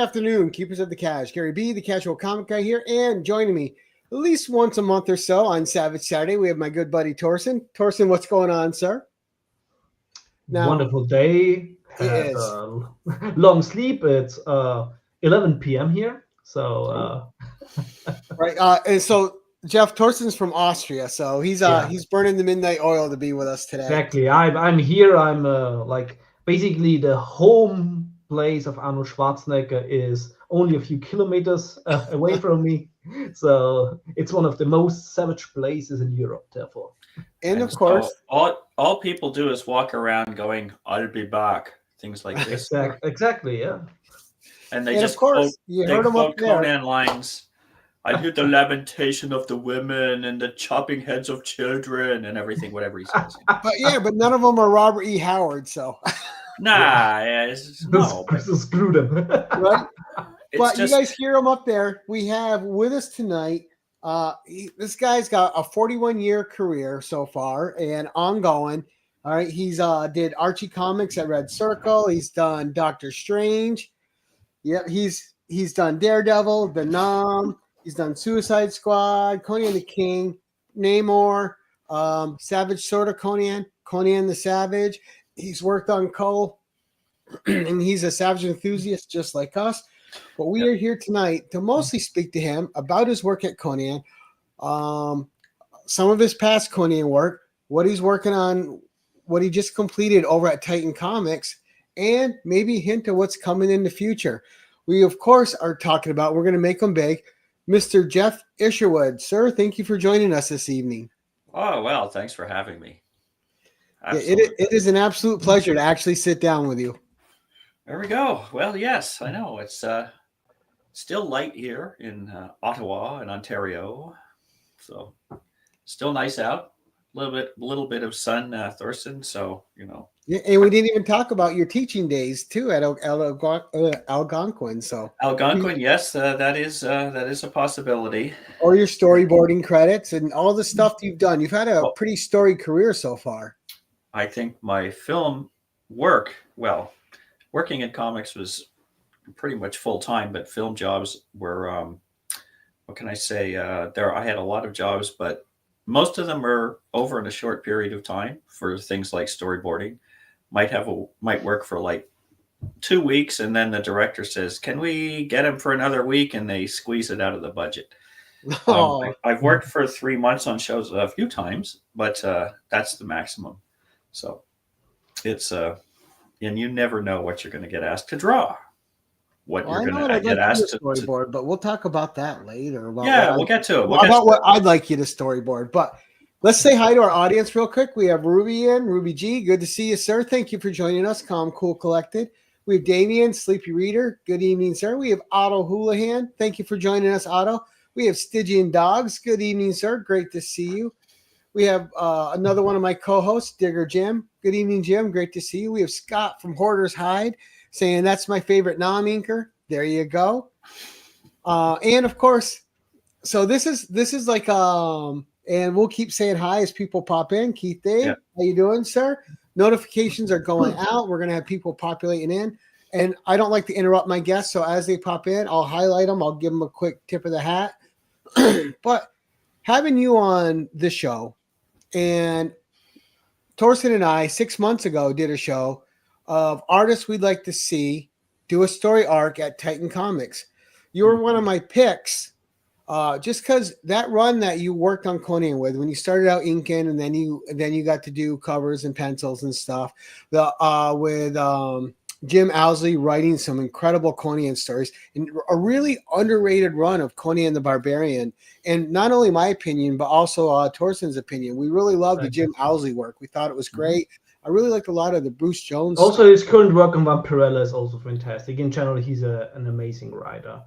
afternoon, keepers of the cash. Gary B, the casual comic guy here, and joining me at least once a month or so on Savage Saturday, we have my good buddy Torsten. Torsten, what's going on, sir? Now, wonderful day. Had long sleep. It's 11 p.m. here. So right, and so Geof, Torsten's from Austria, so he's burning the midnight oil to be with us today. Exactly. I'm here. I'm like basically the home place of Arnold Schwarzenegger is only a few kilometers away from me. So it's one of the most savage places in Europe, therefore. And of course, all people do is walk around going, "I'll be back," things like this. Exactly, yeah. And they just quote Conan lines. I hear the lamentation of the women and the chopping heads of children and everything, whatever he says. But none of them are Robert E. Howard, so. Screw them. Right? But you guys hear him up there. We have with us tonight. This guy's got a 41-year career so far and ongoing. All right, he's did Archie Comics at Red Circle. He's done Doctor Strange. Yep, he's done Daredevil, The Nom. He's done Suicide Squad, Conan the King, Namor, Savage Sword of Conan, Conan the Savage. He's worked on Cole, and he's a Savage enthusiast just like us. But we are here tonight to mostly speak to him about his work at Conan, some of his past Conan work, what he's working on, what he just completed over at Titan Comics, and maybe a hint of what's coming in the future. We, of course, are talking about, we're going to make him big, Mr. Geof Isherwood. Sir, thank you for joining us this evening. Oh, well, thanks for having me. It is an absolute pleasure to actually sit down with you. There we go. Well, yes, I know. It's still light here in Ottawa and Ontario. So still nice out. A little bit of sun, Thorsten. So, you know. Yeah, and we didn't even talk about your teaching days too at Algonquin. So Algonquin, yes, that is a possibility. Or your storyboarding credits and all the stuff you've done. You've had a pretty storied career so far. I think my film work, working in comics was pretty much full time, but film jobs were, what can I say? I had a lot of jobs, but most of them are over in a short period of time for things like storyboarding. Might work for like 2 weeks, and then the director says, "Can we get him for another week?" And they squeeze it out of the budget. I've worked for 3 months on shows a few times, but that's the maximum. So it's and you never know what you're going to get asked to draw. You're going to get asked to storyboard, but we'll talk about that later. We'll get to it. What I'd like you to storyboard, but let's say hi to our audience real quick. We have Ruby in, Ruby G. Good to see you, sir. Thank you for joining us. Calm, Cool, Collected. We have Damien, Sleepy Reader. Good evening, sir. We have Otto Houlihan. Thank you for joining us, Otto. We have Stygian Dogs. Good evening, sir. Great to see you. We have another one of my co-hosts, Digger Jim. Good evening, Jim. Great to see you. We have Scott from Hoarder's Hide saying that's my favorite non-inker. There you go. And of course, so this is like and we'll keep saying hi as people pop in. Keith Dave, How you doing, sir? Notifications are going out. We're gonna have people populating in, and I don't like to interrupt my guests. So as they pop in, I'll highlight them. I'll give them a quick tip of the hat. But having you on the show. And Torsten and I, 6 months ago, did a show of artists we'd like to see do a story arc at Titan Comics. You were one of my picks, just because that run that you worked on Conan with, when you started out inking, and then you got to do covers and pencils and stuff. With Jim Owsley writing some incredible Conan stories, and a really underrated run of Conan the Barbarian. And not only my opinion, but also Torsten's opinion. We really loved the Jim Owsley work. We thought it was great. I really liked a lot of the Bruce Jones Also, stuff. his current work on Vampirella is also fantastic. In general, he's an amazing writer.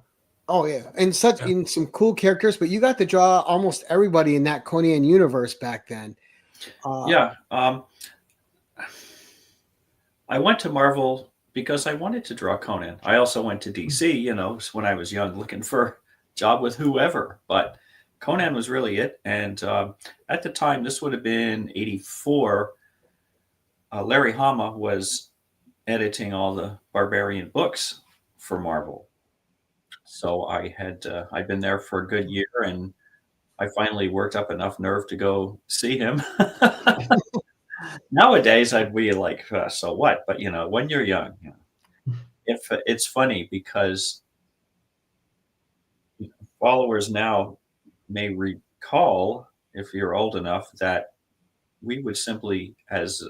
Oh, yeah. And in some cool characters. But you got to draw almost everybody in that Conan universe back then. I went to Marvel because I wanted to draw Conan. I also went to DC, when I was young, looking for a job with whoever. But Conan was really it. And at the time, this would have been 84. Larry Hama was editing all the Barbarian books for Marvel. So I'd been there for a good year, and I finally worked up enough nerve to go see him. Nowadays, I'd be like, so what? But when you're young, if it's funny because followers now may recall, if you're old enough, that we would simply, as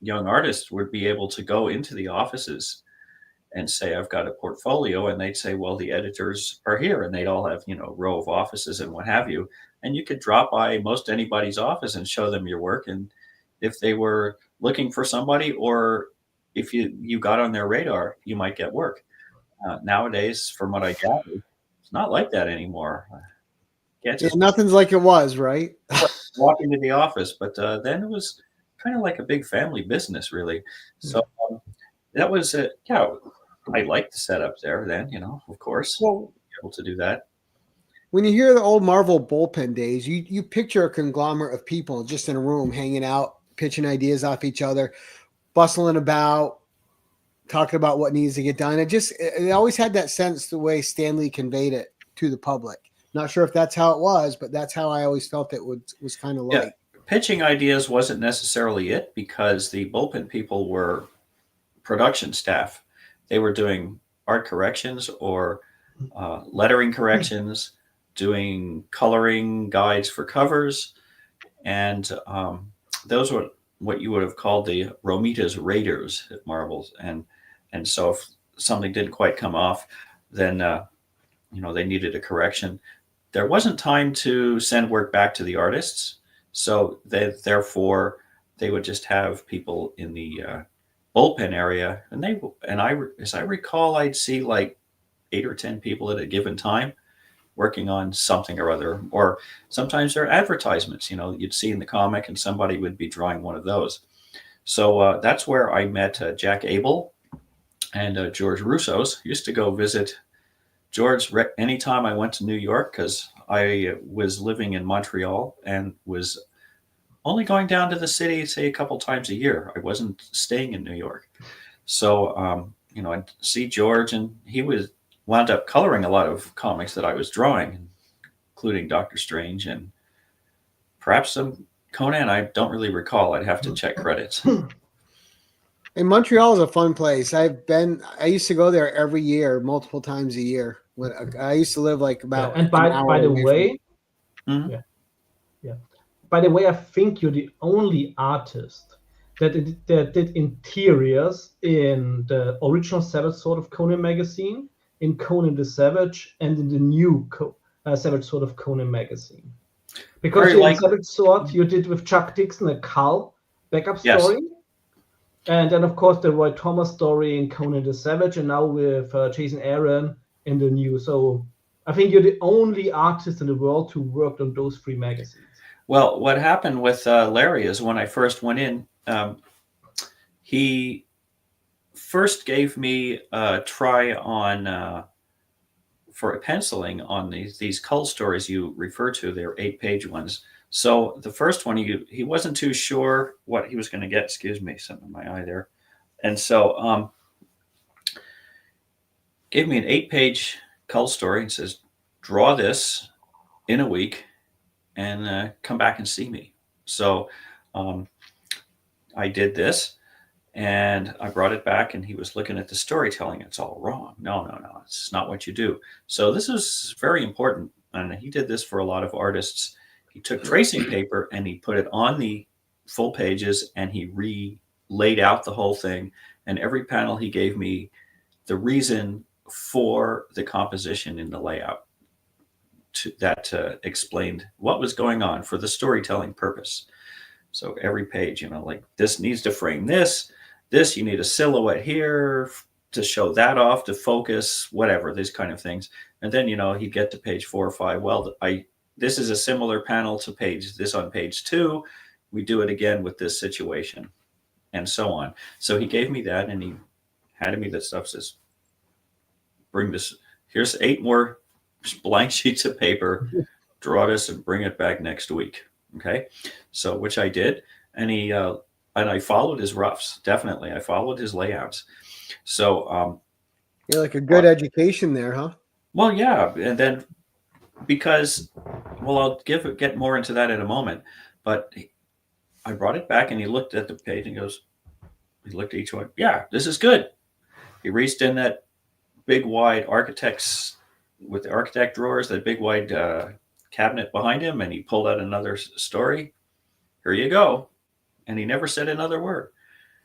young artists, would be able to go into the offices and say, I've got a portfolio, and they'd say, well, the editors are here, and they'd all have row of offices and what have you, and you could drop by most anybody's office and show them your work, and if they were looking for somebody, or if you got on their radar, you might get work. Nowadays, from what I gather, it's not like that anymore. Can't just nothing's like it was, right? walk into the office, but then it was kind of like a big family business, really. So that was I liked the setup there then, of course. Well, able to do that. When you hear the old Marvel bullpen days, you picture a conglomerate of people just in a room hanging out, pitching ideas off each other, bustling about, talking about what needs to get done. It always had that sense, the way Stan Lee conveyed it to the public. Not sure if that's how it was, but that's how I always felt it was kind of like. Yeah. Pitching ideas wasn't necessarily it, because the bullpen people were production staff. They were doing art corrections or lettering corrections, doing coloring guides for covers, and those were what you would have called the Romita's Raiders at Marvel's. And so if something didn't quite come off, then they needed a correction. There wasn't time to send work back to the artists, so therefore they would just have people in the bullpen area, and I, as I recall, I'd see like 8 or 10 people at a given time working on something or other, or sometimes they're advertisements, you'd see in the comic, and somebody would be drawing one of those. So that's where I met Jack Abel and George Russos. Used to go visit George anytime I went to New York, because I was living in Montreal and was only going down to the city, say, a couple times a year. I wasn't staying in New York. So, I'd see George, and he wound up coloring a lot of comics that I was drawing, including Doctor Strange and perhaps some Conan. I don't really recall. I'd have to check credits. And Montreal is a fun place. I used to go there every year, multiple times a year. When I used to live like about. And by the way, by the way, I think you're the only artist that did interiors in the original Savage Sword of Conan magazine, in Conan the Savage, and in the new Savage Sword of Conan magazine. Because in Savage Sword, you did with Chuck Dixon a Cull backup story. And then, of course, the Roy Thomas story in Conan the Savage, and now with Jason Aaron in the new. So I think you're the only artist in the world who worked on those 3 magazines. Well, what happened with Larry is, when I first went in, he first gave me a try on for penciling on these Cull stories you refer to. They're 8-page ones. So the first one, he wasn't too sure what he was going to get. Excuse me, something in my eye there. And so gave me an 8-page Cull story and says, draw this in a week and come back and see me. So I did this, and I brought it back, and he was looking at the storytelling. It's all wrong. No, it's not what you do. So this is very important. And he did this for a lot of artists. He took tracing paper and he put it on the full pages, and he laid out the whole thing. And every panel, he gave me the reason for the composition in the layout that explained what was going on for the storytelling purpose. So every page, like, this needs to frame this, you need a silhouette here to show that off, to focus, whatever, these kind of things. And then, he'd get to page 4 or 5. Well, this is a similar panel to this on page 2. We do it again with this situation, and so on. So he gave me that, and he handed me that stuff, says, bring this, here's 8 more blank sheets of paper, draw this and bring it back next week. Okay. So, which I did. And and I followed his roughs. Definitely. I followed his layouts. So, you're like a good education there, huh? Well, yeah, and then because, well, I'll get more into that in a moment. But I brought it back, and he looked at the page and he looked at each one. Yeah, this is good. He reached in that big wide with the architect drawers, that big wide cabinet behind him, and he pulled out another story. Here you go. And he never said another word.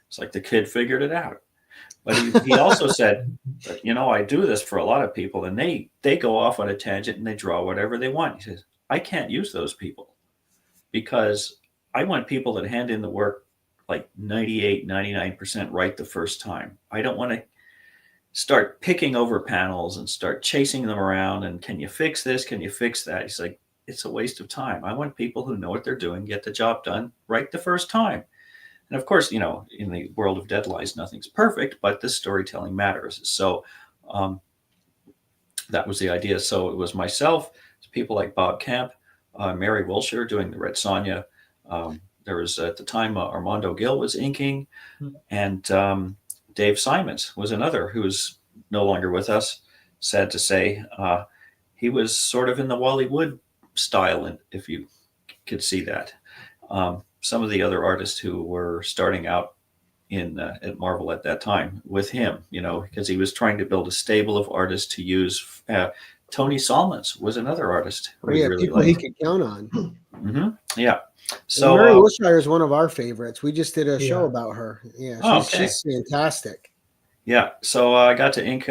It's like the kid figured it out. But he also said, I do this for a lot of people, and they go off on a tangent and they draw whatever they want. He says, I can't use those people because I want people that hand in the work like 98, 99% right the first time. I don't want to start picking over panels and start chasing them around. And can you fix this? Can you fix that? He's like, it's a waste of time. I want people who know what they're doing, get the job done right the first time. And of course, in the world of Dead Lies, nothing's perfect, but the storytelling matters. So that was the idea. So it was myself, people like Bob Camp, Mary Wilshire doing the Red Sonja. There was, at the time, Armando Gil was inking, and Dave Simons was another who's no longer with us, sad to say. He was sort of in the Wally Wood style, if you could see that. Some of the other artists who were starting out at Marvel at that time with him, because he was trying to build a stable of artists to use. Tony Salmons was another artist. Really people liked. He could count on. Mm-hmm. Yeah. So Mary Wilshire is one of our favorites. We just did a show about her. Yeah, she's fantastic. Yeah. So I got to ink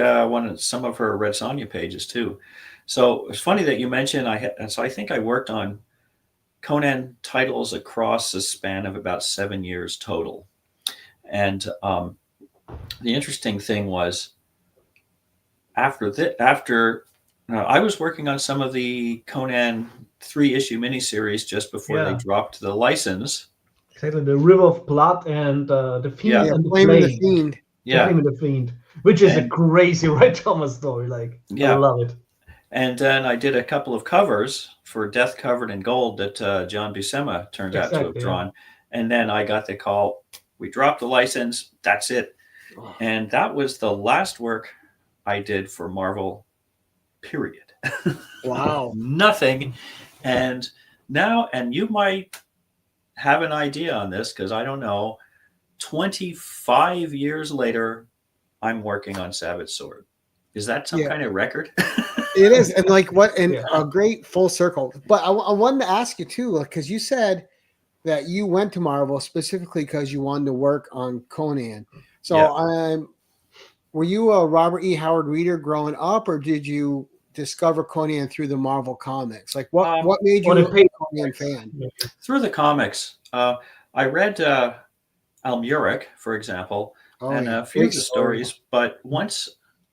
some of her Red Sonja pages too. So it's funny that you mentioned I think I worked on Conan titles across a span of about 7 years total. And the interesting thing was after I was working on some of the Conan 3-issue miniseries just before they dropped the license. Exactly, the River of Blood and the Fiend and the Flame. The Fiend. Yeah, Flame and the Fiend, which is a crazy Ray Thomas story. I love it. And then I did a couple of covers for Death Covered in Gold that John Buscema turned out to have drawn. Yeah. And then I got the call, we dropped the license, that's it. Oh. And that was the last work I did for Marvel, period. Wow. Nothing. And now, and you might have an idea on this, because I don't know, 25 years later, I'm working on Savage Sword. Is that some kind of record? It is. And a great full circle. But I wanted to ask you too, because you said that you went to Marvel specifically because you wanted to work on Conan. So were you a Robert E. Howard reader growing up, or did you discover Conan through the Marvel comics? Like what made you a Conan fan? Through the comics. I read Almuric, for example, and a few of the stories. But once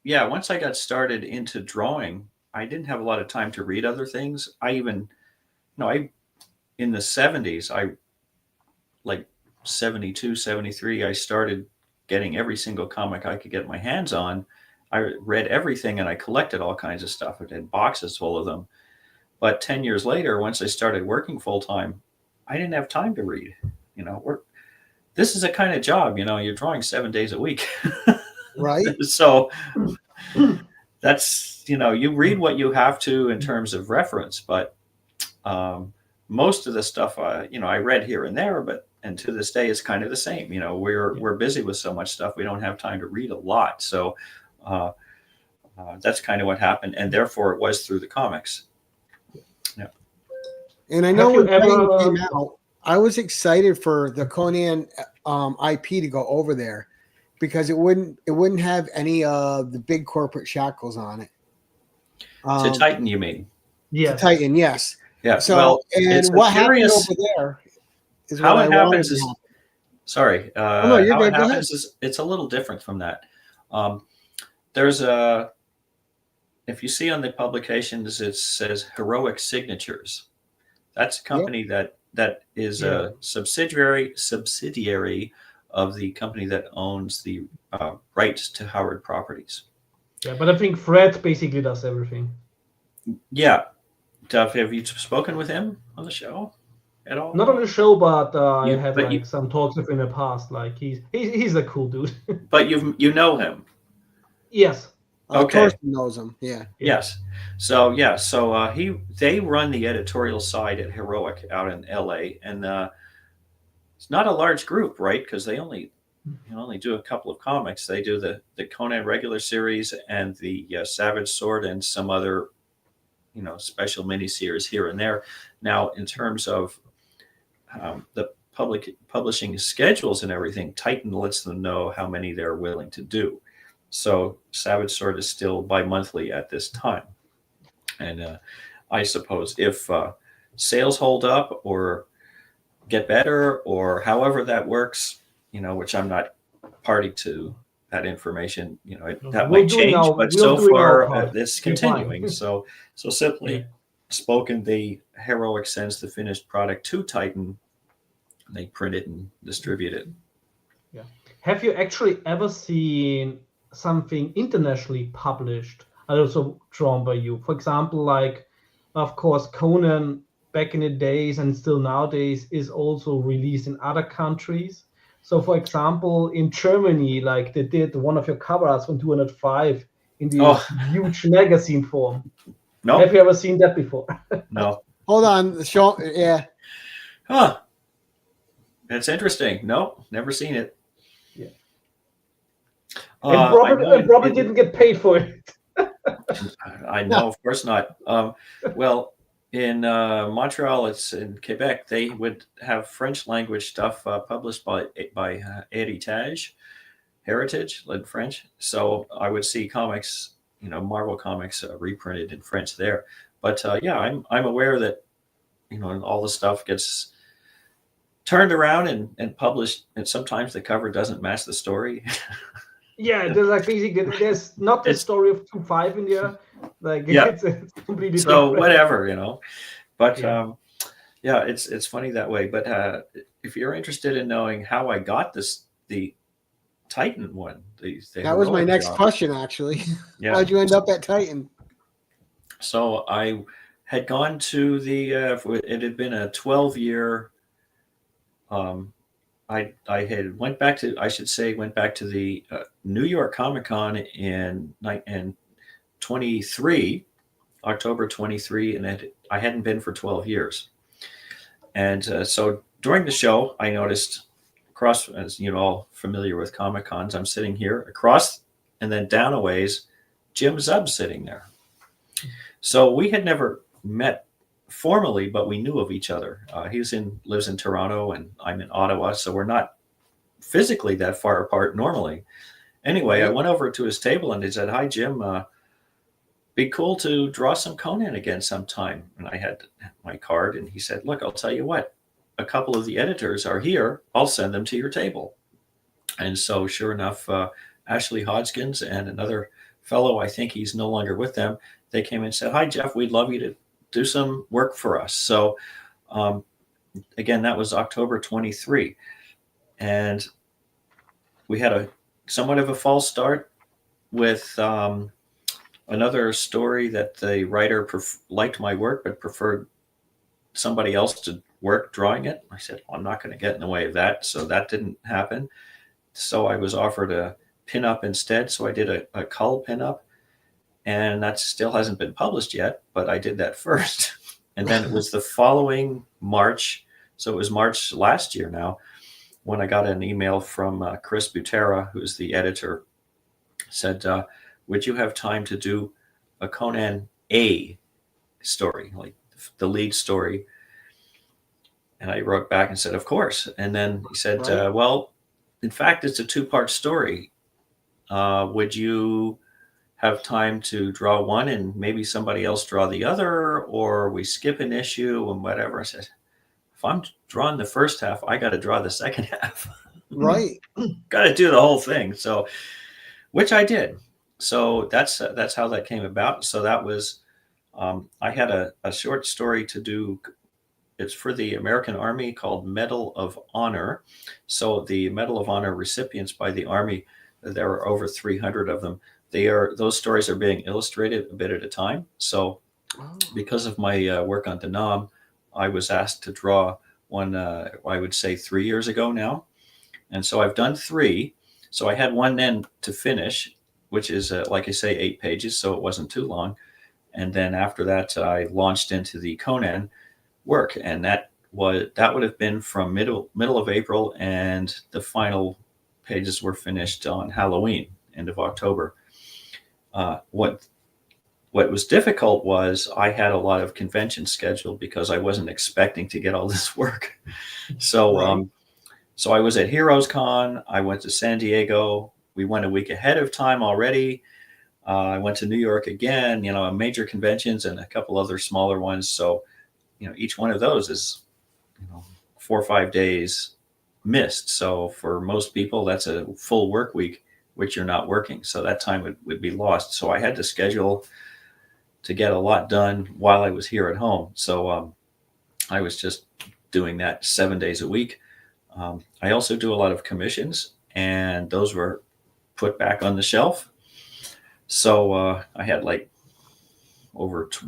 I got started into drawing, I didn't have a lot of time to read other things. In the 70s, like 72, 73, I started getting every single comic I could get my hands on. I read everything and I collected all kinds of stuff. I had boxes full of them. But 10 years later, once I started working full time, I didn't have time to read. This is a kind of job, you're drawing 7 days a week. Right. So that's, you read what you have to in terms of reference, but most of the stuff, I read here and there, and to this day, it's kind of the same. We're busy with so much stuff. We don't have time to read a lot. So that's kind of what happened. And therefore it was through the comics. Yeah. And I know when Conan came out, I was excited for the Conan IP to go over there, because it wouldn't have any of the big corporate shackles on it. To Titan, you mean? Yeah, Titan, yes. Yeah. So, and what happened over there is how what it happens is. Sorry. No, you're good. How it happens is it's a little different from that. There's if you see on the publications, it says Heroic Signatures. That's a company that is a subsidiary of the company that owns the rights to Howard Properties. Yeah, but I think Fred basically does everything. Yeah. Duff, have you spoken with him on the show at all? Not on the show, but I had some talks with him in the past. Like he's a cool dude. But you know him. Yes. Okay. Torsten knows him. Yeah. Yes. So they run the editorial side at Heroic out in LA, and it's not a large group, right? Because they only do a couple of comics. They do the Conan regular series and the Savage Sword and some other special miniseries here and there. Now, in terms of the publishing schedules and everything, Titan lets them know how many they're willing to do. So Savage Sword is still bi-monthly at this time. And I suppose if sales hold up or get better or however that works, which I'm not party to that information, that might change, but so far it's continuing. So simply spoken, the Heroic sends the finished product to Titan. They print it and distribute it. Yeah. Have you actually ever seen something internationally published, also drawn by you? For example, like, of course, Conan back in the days and still nowadays is also released in other countries. So, for example, in Germany, like they did one of your covers from 205 in the huge magazine form. No. Have you ever seen that before? No. Hold on. Yeah. Huh. That's interesting. No, never seen it. Yeah. And Robert didn't get paid for it. I know, of course not. Well, in Montreal, it's in Quebec, they would have French language stuff published by Heritage, in French. So I would see comics, Marvel comics reprinted in French there. But I'm aware that all the stuff gets turned around and published, and sometimes the cover doesn't match the story. Yeah, there's like basically there's not the story of 2.5 in there. Like it's completely so different. whatever, But it's funny that way. But if you're interested in knowing how I got the Titan one, that was my next question actually. Yeah. How'd you end up at Titan? So I had gone to it had been a 12-year. I went back to the New York Comic Con in 23, October 23, and I hadn't been for 12 years. And so during the show, I noticed across, as you're all familiar with Comic Cons, I'm sitting here across and then down a ways, Jim Zub sitting there. So we had never met formally, but we knew of each other. He lives in Toronto and I'm in Ottawa, so we're not physically that far apart normally. Anyway, I went over to his table and he said, "Hi, Jim. Be cool to draw some Conan again sometime." And I had my card, and he said, "Look, I'll tell you what. A couple of the editors are here. I'll send them to your table." And so, sure enough, Ashley Hodgkins and another fellow, I think he's no longer with them, they came and said, "Hi, Geof. We'd love you to do some work for us." So again, that was October 23. And we had a somewhat of a false start with another story that the writer liked my work, but preferred somebody else to work drawing it. I said, "Well, I'm not going to get in the way of that." So that didn't happen. So I was offered a pinup instead. So I did a cull pinup. And that still hasn't been published yet, but I did that first. And then it was the following March. So it was March last year now, when I got an email from Chris Butera, who's the editor, said, "Would you have time to do a Conan A story, like the lead story?" And I wrote back and said, "Of course." And then he said, "Well, in fact, it's a 2-part story. Would you have time to draw one and maybe somebody else draw the other, or we skip an issue and whatever?" I said, "If I'm drawing the first half, I got to draw the second half." Right. Got to do the whole thing. So, which I did. So that's how that came about. So that was, I had a short story to do. It's for the American Army called Medal of Honor. So the Medal of Honor recipients by the Army, there are over 300 of them. Those stories are being illustrated a bit at a time. So because of my work on Denom, I was asked to draw one, I would say 3 years ago now. And so I've done 3. So I had one then to finish. which is like I say, 8 pages, so it wasn't too long. And then after that, I launched into the Conan work, and that would have been from middle of April, and the final pages were finished on Halloween, end of October. What was difficult was I had a lot of conventions scheduled because I wasn't expecting to get all this work. So, Right. so I was at Heroes Con. I went to San Diego. We went a week ahead of time already. I went to New York again, major conventions and a couple other smaller ones. So, each one of those is, 4 or 5 days missed. So for most people, that's a full work week, which you're not working. So that time would be lost. So I had to schedule to get a lot done while I was here at home. So I was just doing that 7 days a week. I also do a lot of commissions, and those were put back on the shelf. So I had I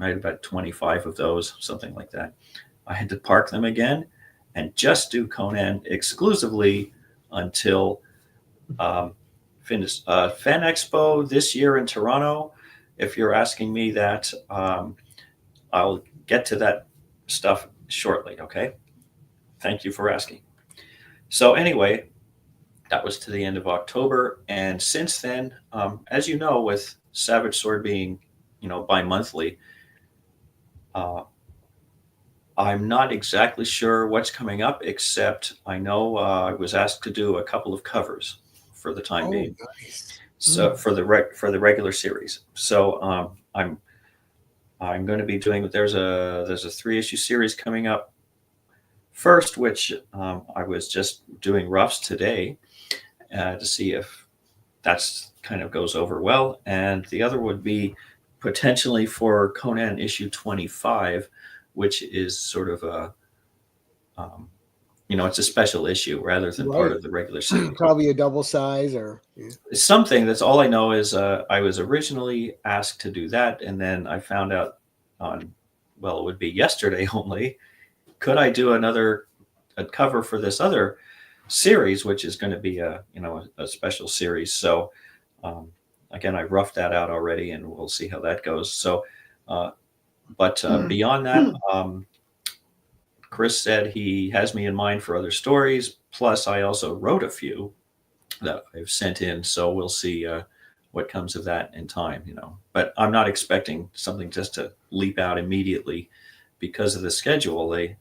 had about 25 of those, something like that. I had to park them again and just do Conan exclusively until Fan Expo this year in Toronto. If you're asking me that, I'll get to that stuff shortly. Okay. Thank you for asking. So anyway, that was to the end of October. And since then, as you know, with Savage Sword being, bi-monthly, I'm not exactly sure what's coming up, except I know I was asked to do a couple of covers for the time being. Nice. So for the regular series. So I'm going to be doing. There's a 3-issue series coming up first, which I was just doing roughs today to see if that's kind of goes over well, and the other would be potentially for Conan issue 25, which is sort of a it's a special issue rather than part of the regular series. Probably a double size or something. That's all I know is I was originally asked to do that, and then I found out it would be yesterday only, could I do a cover for this other series, which is going to be a special series. So again, I roughed that out already, and we'll see how that goes. So but beyond that, Chris said he has me in mind for other stories. Plus, I also wrote a few that I've sent in. So we'll see what comes of that in time, But I'm not expecting something just to leap out immediately because of the schedule. They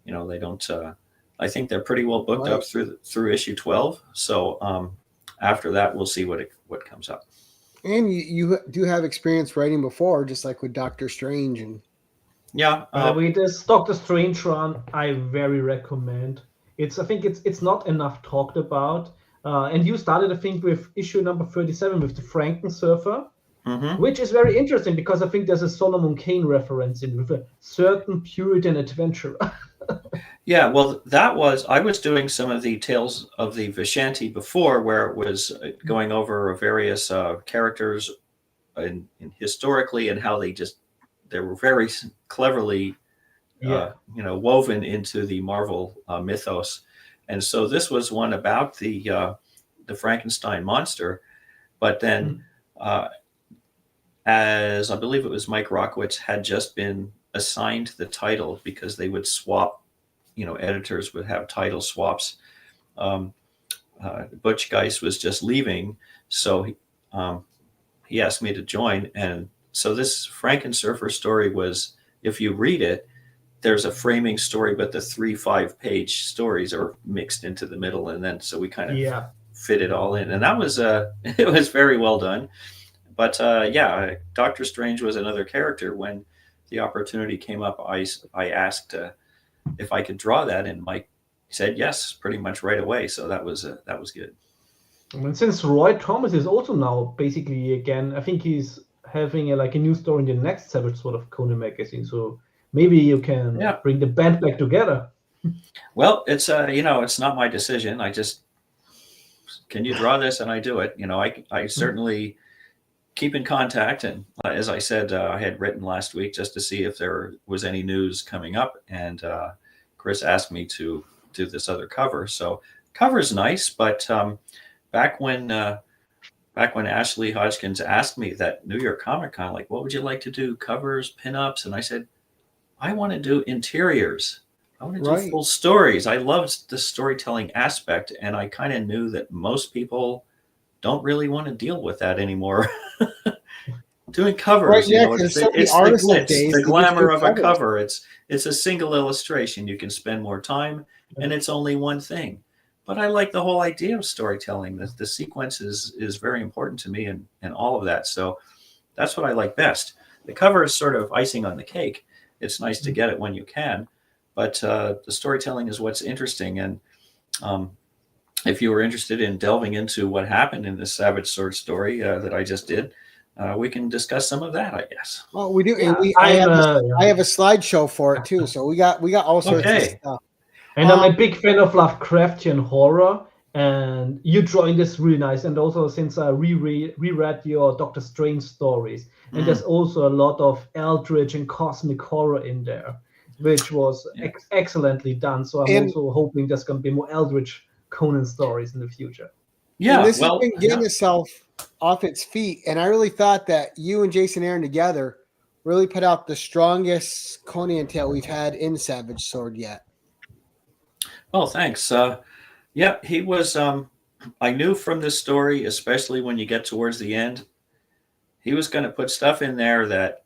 don't. I think they're pretty well booked up through issue 12. So after that, we'll see what comes up. And you do have experience writing before, just like with Doctor Strange and. Yeah, with this Doctor Strange run, I very recommend. I think it's not enough talked about. And you started, I think, with issue number 37 with the Franken Surfer, which is very interesting because I think there's a Solomon Kane reference in with a certain Puritan adventurer. Yeah, well, I was doing some of the Tales of the Vishanti before, where it was going over various characters and historically and how they were very cleverly, woven into the Marvel mythos. And so this was one about the Frankenstein monster, but then as I believe it was Mike Rockowitz had just been assigned the title because they would swap, editors would have title swaps. Butch Geist was just leaving, so he asked me to join. And so this Frankensurfer story was, if you read it, there's a framing story, but the 3 5-page stories are mixed into the middle. And then, so we kind of fit it all in. And that was, it was very well done. But Doctor Strange was another character. When the opportunity came up, I asked if I could draw that, and Mike said yes, pretty much right away. So that was good. And since Roy Thomas is also now basically again, I think he's having a new story in the next Savage Sword of Conan magazine. So maybe you can bring the band back together. Well, it's it's not my decision. I just, can you draw this, and I do it. I certainly keep in contact, and as I said, I had written last week just to see if there was any news coming up, and Chris asked me to do this other cover. So cover's nice, but back when back when Ashley Hodgkins asked me that New York Comic Con, like, what would you like to do? Covers, pinups? And I said, I want to do interiors. I want to do full stories. I loved the storytelling aspect, and I kind of knew that most people don't really want to deal with that anymore. Doing covers, you know, it's the glamour of a cover. It's a single illustration. You can spend more time, and it's only one thing. But I like the whole idea of storytelling. The sequence is very important to me, and all of that. So that's what I like best. The cover is sort of icing on the cake. It's nice to get it when you can, but the storytelling is what's interesting. And if you were interested in delving into what happened in this Savage Sword story that I just did, we can discuss some of that, I guess. Well, we do. Yeah, and I have a slideshow for it too. So we got all sorts of stuff. And I'm a big fan of Lovecraftian horror, and you drawing this really nice. And also, since I reread your Doctor Strange stories, and there's also a lot of eldritch and cosmic horror in there, which was excellently done. So I'm also hoping there's going to be more eldritch Conan stories in the future. Yeah, and this has been getting itself off its feet, and I really thought that you and Jason Aaron together really put out the strongest Conan tale we've had in Savage Sword yet. Oh, thanks. Yeah, he was. I knew from this story, especially when you get towards the end, he was going to put stuff in there that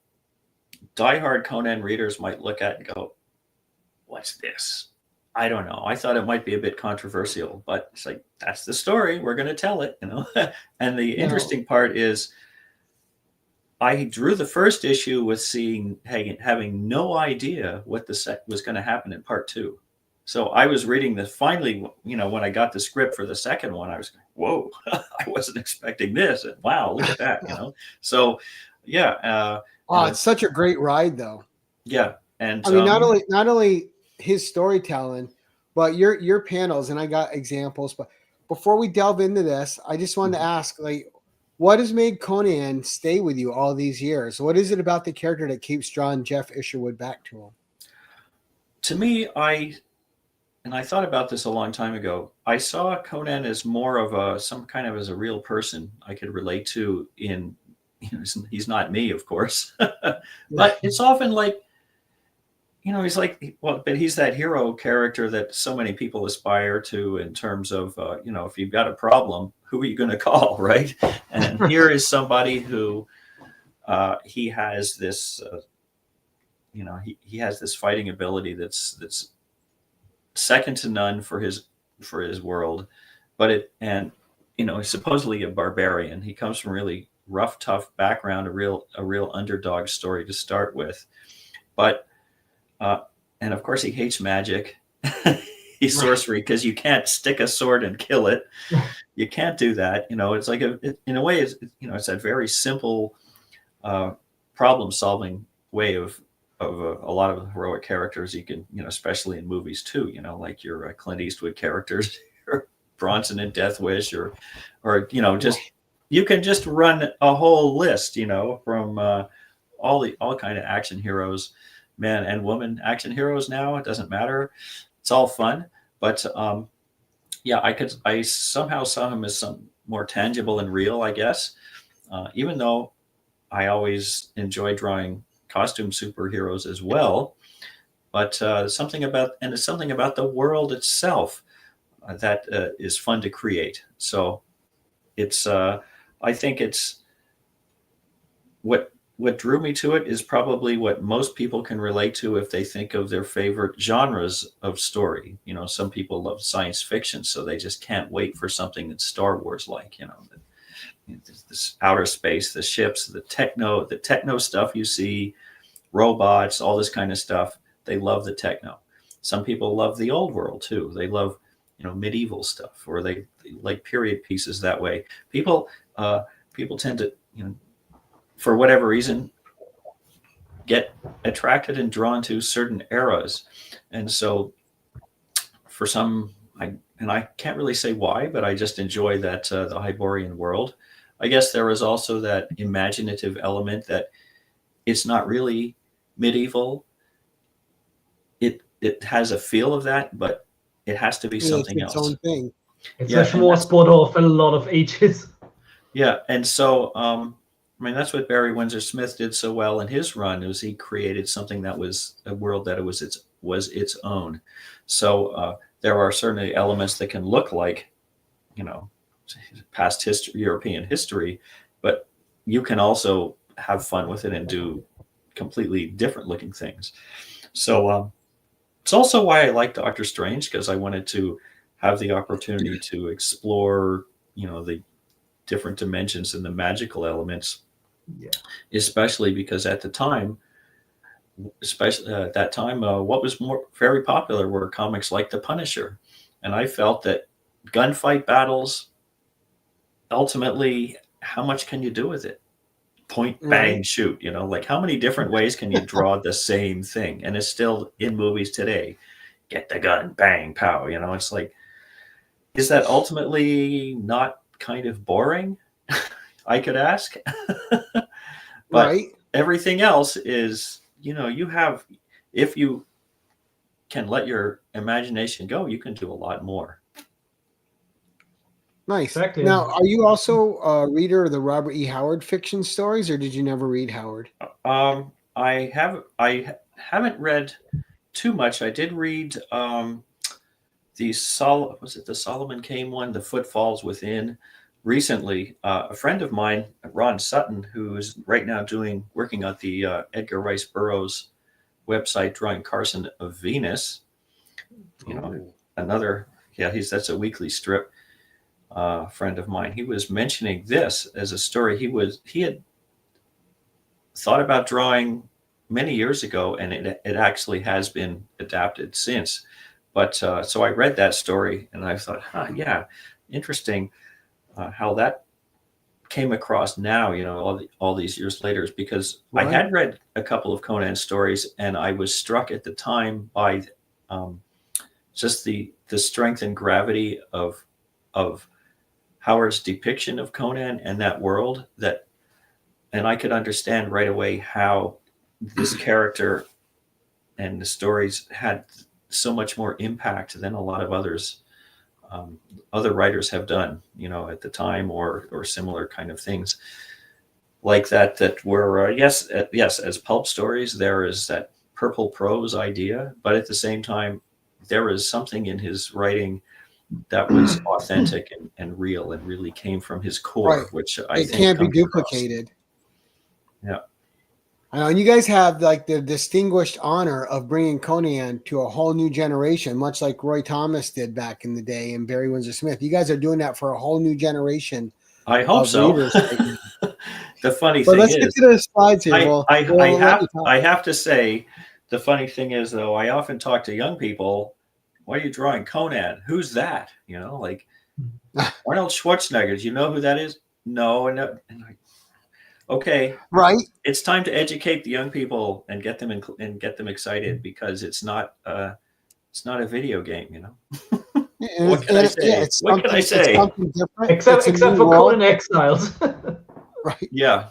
diehard Conan readers might look at and go, "What's this?" I don't know. I thought it might be a bit controversial, but it's like, that's the story. We're going to tell it, you know. And the interesting part is, I drew the first issue with having no idea what was going to happen in part 2. So I was reading finally, you know, when I got the script for the second one, I was like, whoa, I wasn't expecting this. And wow, look at that, you know. So yeah. It's such a great ride though. Yeah. And I mean, not only his storytelling, but your panels, and I got examples, but before we delve into this, I just wanted to ask, like, what has made Conan stay with you all these years? What is it about the character that keeps drawing Geof Isherwood back to him? To me, I thought about this a long time ago. I saw Conan as more of as a real person I could relate to. He's not me, of course, but it's often like, you know, but he's that hero character that so many people aspire to in terms of, you know, if you've got a problem, who are you going to call, right? And here is somebody who he has this, you know, he has this fighting ability that's second to none for his world, and you know, he's supposedly a barbarian. He comes from really rough, tough background, a real underdog story to start with, but. And of course, he hates magic. He's sorcery, because you can't stick a sword and kill it. You can't do that. You know, it's like in a way, it's that very simple problem-solving way of a lot of heroic characters. You can, you know, especially in movies too. You know, like your Clint Eastwood characters, or Bronson in Death Wish, or you know, you can just run a whole list. You know, from all kind of action heroes. Men and women action heroes now, it doesn't matter. It's all fun. But yeah, I somehow saw him as some more tangible and real, I guess. Even though I always enjoy drawing costume superheroes as well. But something about the world itself that is fun to create. So it's I think it's what drew me to it is probably what most people can relate to if they think of their favorite genres of story. You know, some people love science fiction, so they just can't wait for something that's Star Wars like, you know, this outer space, the ships, the techno stuff you see, robots, all this kind of stuff. They love the techno. Some people love the old world too. They love, you know, medieval stuff, or they like period pieces that way. People tend to, you know, for whatever reason, get attracted and drawn to certain eras. And so for some, I can't really say why, but I just enjoy that the Hyborian world. I guess there is also that imaginative element that it's not really medieval. It has a feel of that, but it has to be something else. Its own thing. It's a small sport of a lot of ages. Yeah, and so I mean that's what Barry Windsor Smith did so well in his run, is he created something that was a world that it was its own. So there are certainly elements that can look like, you know, past history, European history, but you can also have fun with it and do completely different looking things. So it's also why I like Doctor Strange, because I wanted to have the opportunity to explore, you know, the different dimensions and the magical elements. Yeah. Especially because at the time, what was very popular were comics like The Punisher, and I felt that gunfight battles, ultimately, how much can you do with it? Point, bang, Right. shoot. You know, like how many different ways can you draw the same thing? And it's still in movies today. Get the gun, bang, pow. You know, it's like, is that ultimately not kind of boring? I could ask. But Right. everything else is, you know, you have, if you can let your imagination go, you can do a lot more. Nice. Exactly. Now, are you also a reader of the Robert E. Howard fiction stories, or did you never read Howard? I haven't read too much. I did read the Solomon Kane one, The Footfalls Within. Recently, a friend of mine, Ron Sutton, who is right now working on the Edgar Rice Burroughs website, drawing Carson of Venus. You know, another, that's a weekly strip. Friend of mine, he was mentioning this as a story he had thought about drawing many years ago, and it actually has been adapted since. But so I read that story, and I thought, yeah, interesting. How that came across now, you know, all these years later, is because Right. I had read a couple of Conan stories, and I was struck at the time by just the strength and gravity of Howard's depiction of Conan and that world, and I could understand right away how this character and the stories had so much more impact than a lot of other writers have done, you know, at the time, or similar kind of things like that were yes, as pulp stories. There is that purple prose idea, but at the same time, there is something in his writing that was authentic and real, and really came from his core, Right. which I It think can't be comes across. duplicated. Yeah. I know, and you guys have like the distinguished honor of bringing Conan to a whole new generation, much like Roy Thomas did back in the day and Barry Windsor Smith. You guys are doing that for a whole new generation I hope of so. readers right now. The funny But thing let's get is, to the slides here. We'll let you talk. I have to say, the funny thing is, though, I often talk to young people. Why are you drawing Conan? Who's that? You know, like Arnold Schwarzenegger. Do you know who that is? No, and like, okay, Right. it's time to educate the young people and get them excited, because it's not a video game. You know, what can I say? Yeah, it's What can I say? It's something different. Except for world. Conan Exiles. Right. Yeah.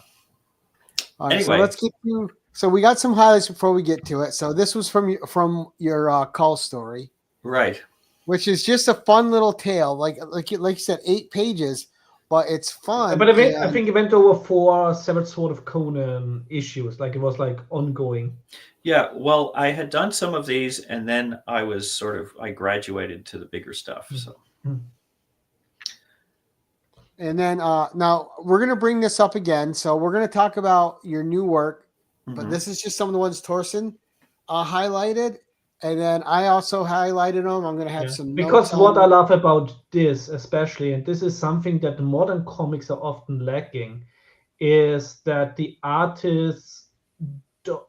All right. Anyway. So let's get to. So we got some highlights before we get to it. So this was from your call story, Right. which is just a fun little tale, like you said, 8 pages, but it's fun. But I think it went over 4 separate sort of Conan issues. Like it was like ongoing. Yeah, well, I had done some of these, and then I graduated to the bigger stuff. So, and then now we're gonna bring this up again. So we're gonna talk about your new work, but this is just some of the ones Torsten highlighted, and then I also highlighted them. I'm gonna have some because notes what I love about this, especially, and this is something that modern comics are often lacking, is that the artists,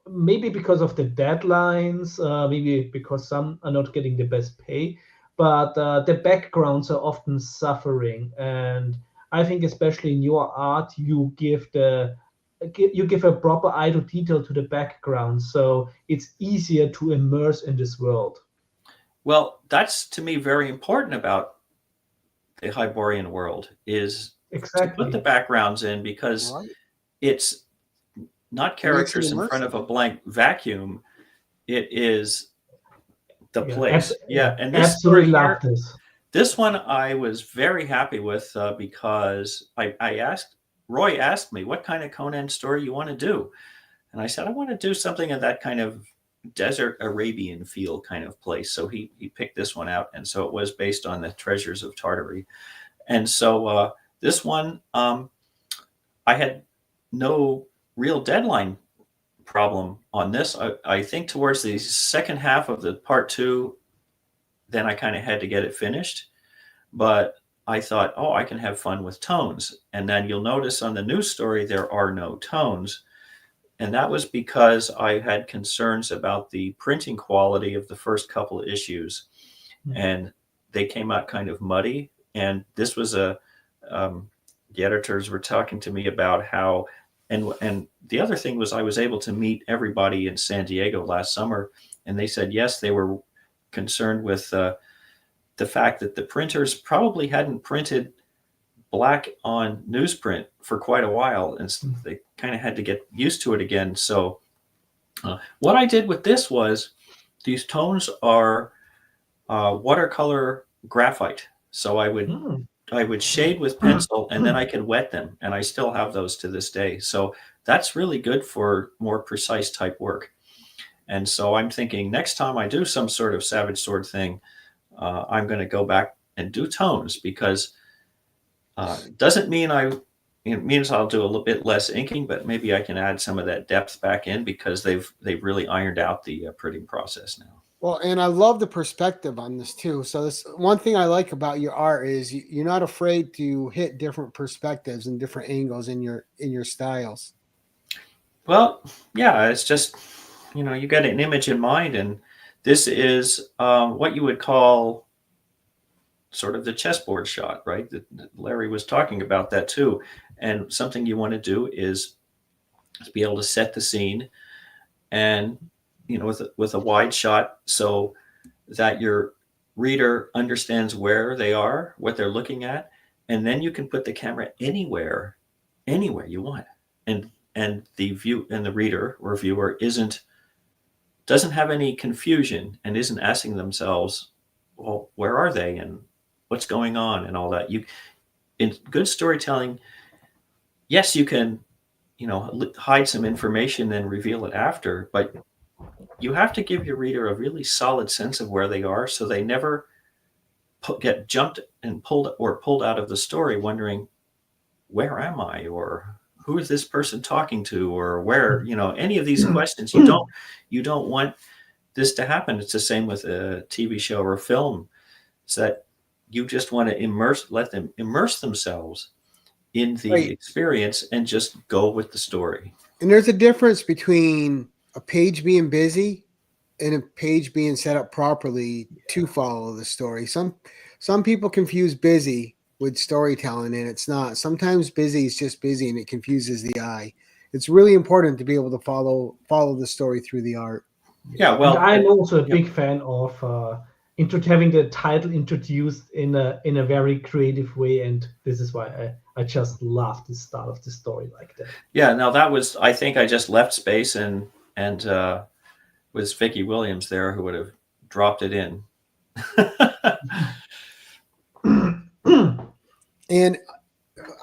maybe because of the deadlines, maybe because some are not getting the best pay, but the backgrounds are often suffering. And I think especially in your art, you give a proper eye to detail to the background, so it's easier to immerse in this world. Well, that's to me very important about the Hyborian world, is to put the backgrounds in, because it's not characters in front of a blank vacuum. It is the place. And this story here, This one I was very happy with because Roy asked me, what kind of Conan story you want to do? And I said, I want to do something of that kind of desert Arabian feel kind of place. So he picked this one out. And so it was based on the Treasures of Tartary. And so this one, I had no real deadline problem on this. I think towards the second half of the part 2, then I kind of had to get it finished. But I thought, oh, I can have fun with tones. And then you'll notice on the news story, there are no tones. And that was because I had concerns about the printing quality of the first couple of issues. And they came out kind of muddy. And this was the editors were talking to me about how, and the other thing was I was able to meet everybody in San Diego last summer. And they said, yes, they were concerned with the fact that the printers probably hadn't printed black on newsprint for quite a while, and they kind of had to get used to it again. So what I did with this was, these tones are watercolor graphite. So I would shade with pencil, and then I could wet them, and I still have those to this day. So that's really good for more precise type work. And so I'm thinking next time I do some sort of Savage Sword thing, I'm going to go back and do tones, because doesn't mean it means I'll do a little bit less inking, but maybe I can add some of that depth back in, because they've really ironed out the printing process now. Well, and I love the perspective on this too. So this one thing I like about your art is you're not afraid to hit different perspectives and different angles in your styles. Well, yeah, it's just, you got an image in mind, and this is what you would call sort of the chessboard shot, right? Larry was talking about that too. And something you want to do is to be able to set the scene, and with a wide shot, so that your reader understands where they are, what they're looking at, and then you can put the camera anywhere you want, and the reader or viewer doesn't have any confusion and isn't asking themselves, well, where are they and what's going on and all that. In good storytelling, yes, you can, hide some information and reveal it after, but you have to give your reader a really solid sense of where they are, so they never get jumped and pulled out of the story wondering, where am I, or who is this person talking to, or where, any of these questions. You don't want this to happen. It's the same with a TV show or a film. It's that you just want to let them immerse themselves in the experience and just go with the story. And there's a difference between a page being busy and a page being set up properly to follow the story. Some people confuse busy with storytelling, and it's not. Sometimes busy is just busy, and it confuses the eye. It's really important to be able to follow the story through the art. Yeah, well, and I'm also a big fan of having the title introduced in a very creative way, and this is why I just love the start of the story like that. Yeah, now that was, I think I just left space and was Vicki Williams there who would have dropped it in. And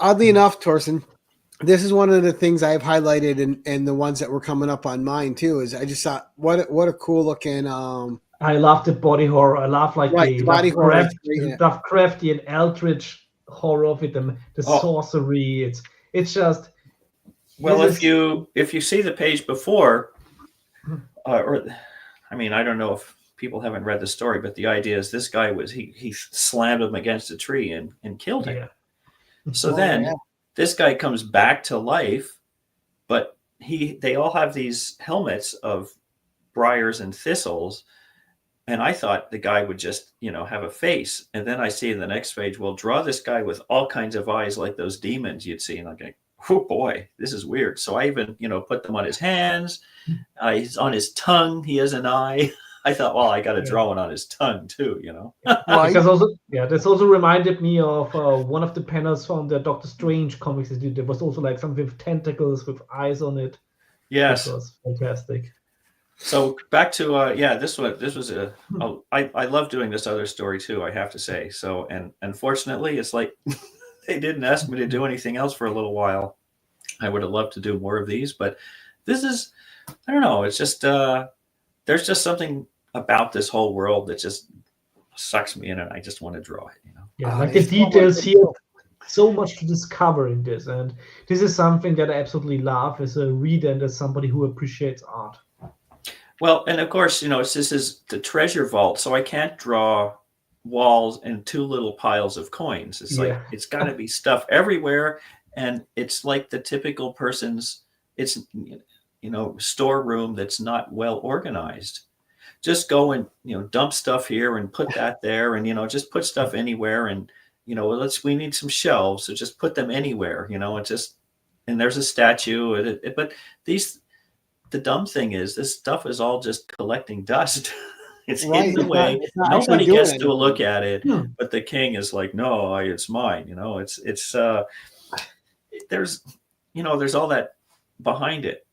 oddly enough, Torsten, this is one of the things I've highlighted, and the ones that were coming up on mine too. Is I just thought, what a cool looking. I love the body horror. I love the body horror, Lovecraftian and eldritch horror with the sorcery. It's just. Well, if you see the page before, I don't know if people haven't read the story, but the idea is this guy he slammed him against a tree and killed him. Yeah. So this guy comes back to life, but they all have these helmets of briars and thistles. And I thought the guy would just, have a face. And then I see in the next page, well, draw this guy with all kinds of eyes like those demons you'd see. And I'm going, oh boy, this is weird. So I even, put them on his hands. He's on his tongue. He has an eye. I thought, well, I got to draw one on his tongue too, Because this also reminded me of one of the panels from the Doctor Strange comics. There was also like something with tentacles with eyes on it. Yes. It was fantastic. So back to this was I love doing this other story too, I have to say. So and unfortunately it's like they didn't ask me to do anything else for a little while. I would have loved to do more of these, but this is, I don't know, it's just there's just something about this whole world that just sucks me in, and I just want to draw it, you know. Yeah, like the details here, so much to discover in this, and this is something that I absolutely love as a reader and as somebody who appreciates art. Well, and of course, you know, this is the treasure vault, so I can't draw walls and two little piles of coins. It's like it's got to be stuff everywhere, and it's like the typical person's, it's, you know, storeroom that's not well organized. Just go and, you know, dump stuff here and put that there, and, you know, just put stuff anywhere, and, you know, we need some shelves, so just put them anywhere, you know, and there's a statue, but the dumb thing is this stuff is all just collecting dust. It's in the way. Nobody gets to look at it, but the king is like, no, it's mine. You know, there's, you know, there's all that behind it.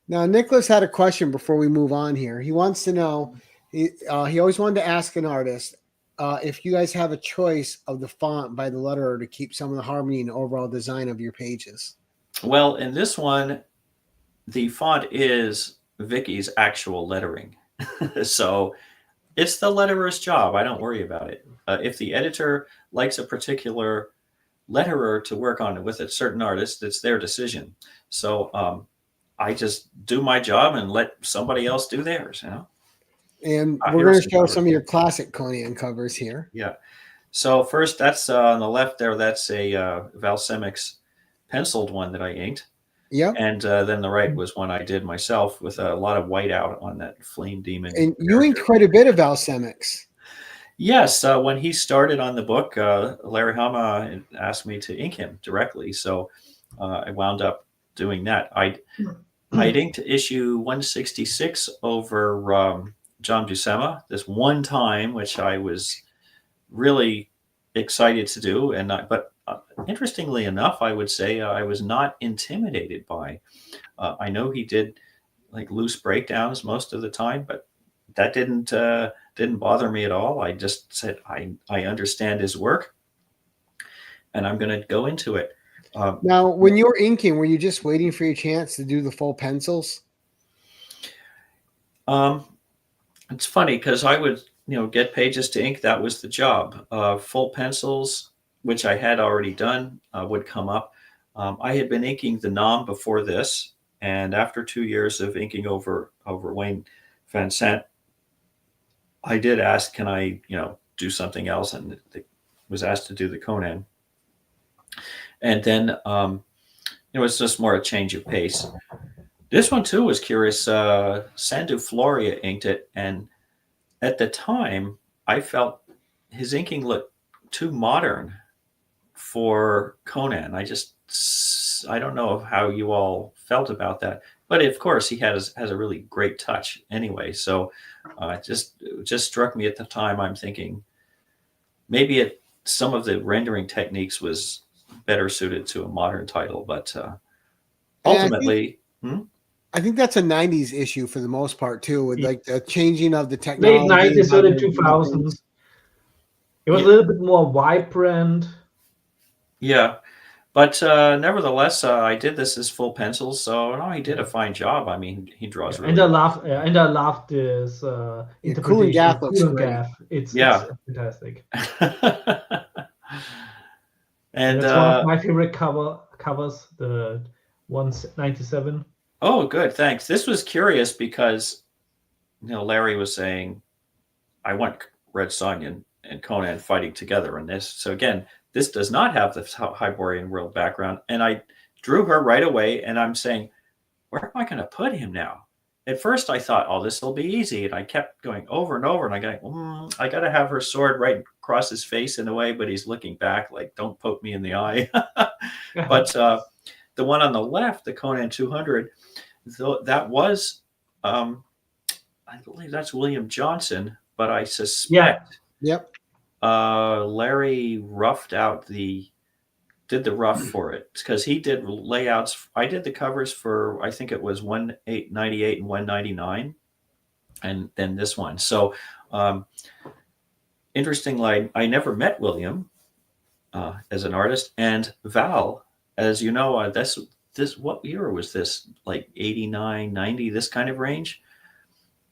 Now, Nicholas had a question before we move on here. He wants to know, he always wanted to ask an artist if you guys have a choice of the font by the letterer to keep some of the harmony and overall design of your pages. Well, in this one, the font is Vicky's actual lettering. So it's the letterer's job. I don't worry about it. If the editor likes a particular letterer to work on it with a certain artist, it's their decision. So I just do my job and let somebody else do theirs, you know? And we're going to show some of your classic Conan covers here. Yeah. So first, that's on the left there. That's a Valsemix penciled one that I inked. Yeah. And then the right was one I did myself with a lot of white out on that Flame Demon. And you inked quite a bit of Valsemix. Yes. When he started on the book, Larry Hama asked me to ink him directly. So I wound up doing that. I inked issue 166 over John Buscema this one time, which I was really excited to do. But interestingly enough, I would say I was not intimidated by. I know he did like loose breakdowns most of the time, but that didn't bother me at all. I just said I understand his work, and I'm going to go into it. Now, when you were inking, were you just waiting for your chance to do the full pencils? It's funny because I would, you know, get pages to ink. That was the job. Full pencils, which I had already done, would come up. I had been inking the Nom before this, and after 2 years of inking over Wayne Van Sant, I did ask, can I, you know, do something else, and was asked to do the Conan. And then it was just more a change of pace. This one too was curious. Sandu Floria inked it, and at the time, I felt his inking looked too modern for Conan. I don't know how you all felt about that, but of course he has a really great touch anyway. So it just struck me at the time. I'm thinking maybe some of the rendering techniques was better suited to a modern title, but ultimately, I think that's a 90s issue for the most part too, with like the changing of the technology. Late 90s, early 2000s. It was a little bit more vibrant. Yeah, but nevertheless, I did this as full pencils, so no, he did a fine job. I mean, he draws really. And I love this interpretation of Cool Gaff. It's fantastic. And that's one of my favorite covers, the 197. Oh, good, thanks. This was curious because, you know, Larry was saying, I want Red Sonja and Conan fighting together in this. So again, this does not have the Hyborian world background. And I drew her right away, and I'm saying, where am I going to put him now? At first I thought, oh, this will be easy. And I kept going over and over, and I got to have her sword right across his face in a way, but he's looking back like, don't poke me in the eye. But the one on the left, the Conan 200, that was, I believe that's William Johnson, but I suspect Larry roughed out the did the rough for it because he did layouts. I did the covers for, I think it was 198 and 199, and then this one. So interestingly, I never met William as an artist, and Val, as you know, this what year was this? Like 89, 90, this kind of range.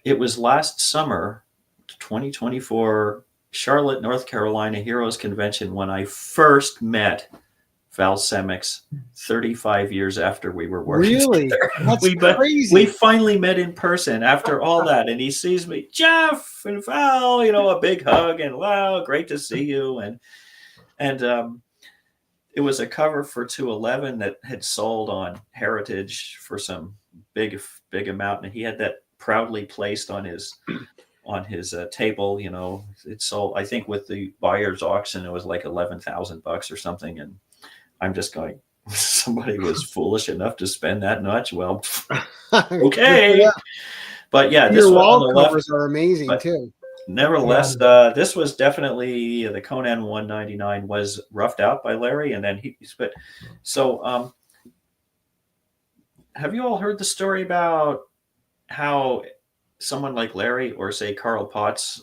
It was last summer, 2024, Charlotte, North Carolina Heroes Convention, when I first met Val Semix 35 years after we were working together. That's crazy. We finally met in person after all that, and he sees me, Geof and Val, a big hug, and wow, great to see you. And it was a cover for 211 that had sold on Heritage for some big amount, and he had that proudly placed on his table. It sold, I think, with the buyer's auction, it was like $11,000 or something, and I'm just going, somebody was foolish enough to spend that much. Well, okay. Yeah. But yeah, this wall covers are amazing too. Nevertheless, this was definitely the Conan 199 was roughed out by Larry, and then he split. So, have you all heard the story about how someone like Larry or say Carl Potts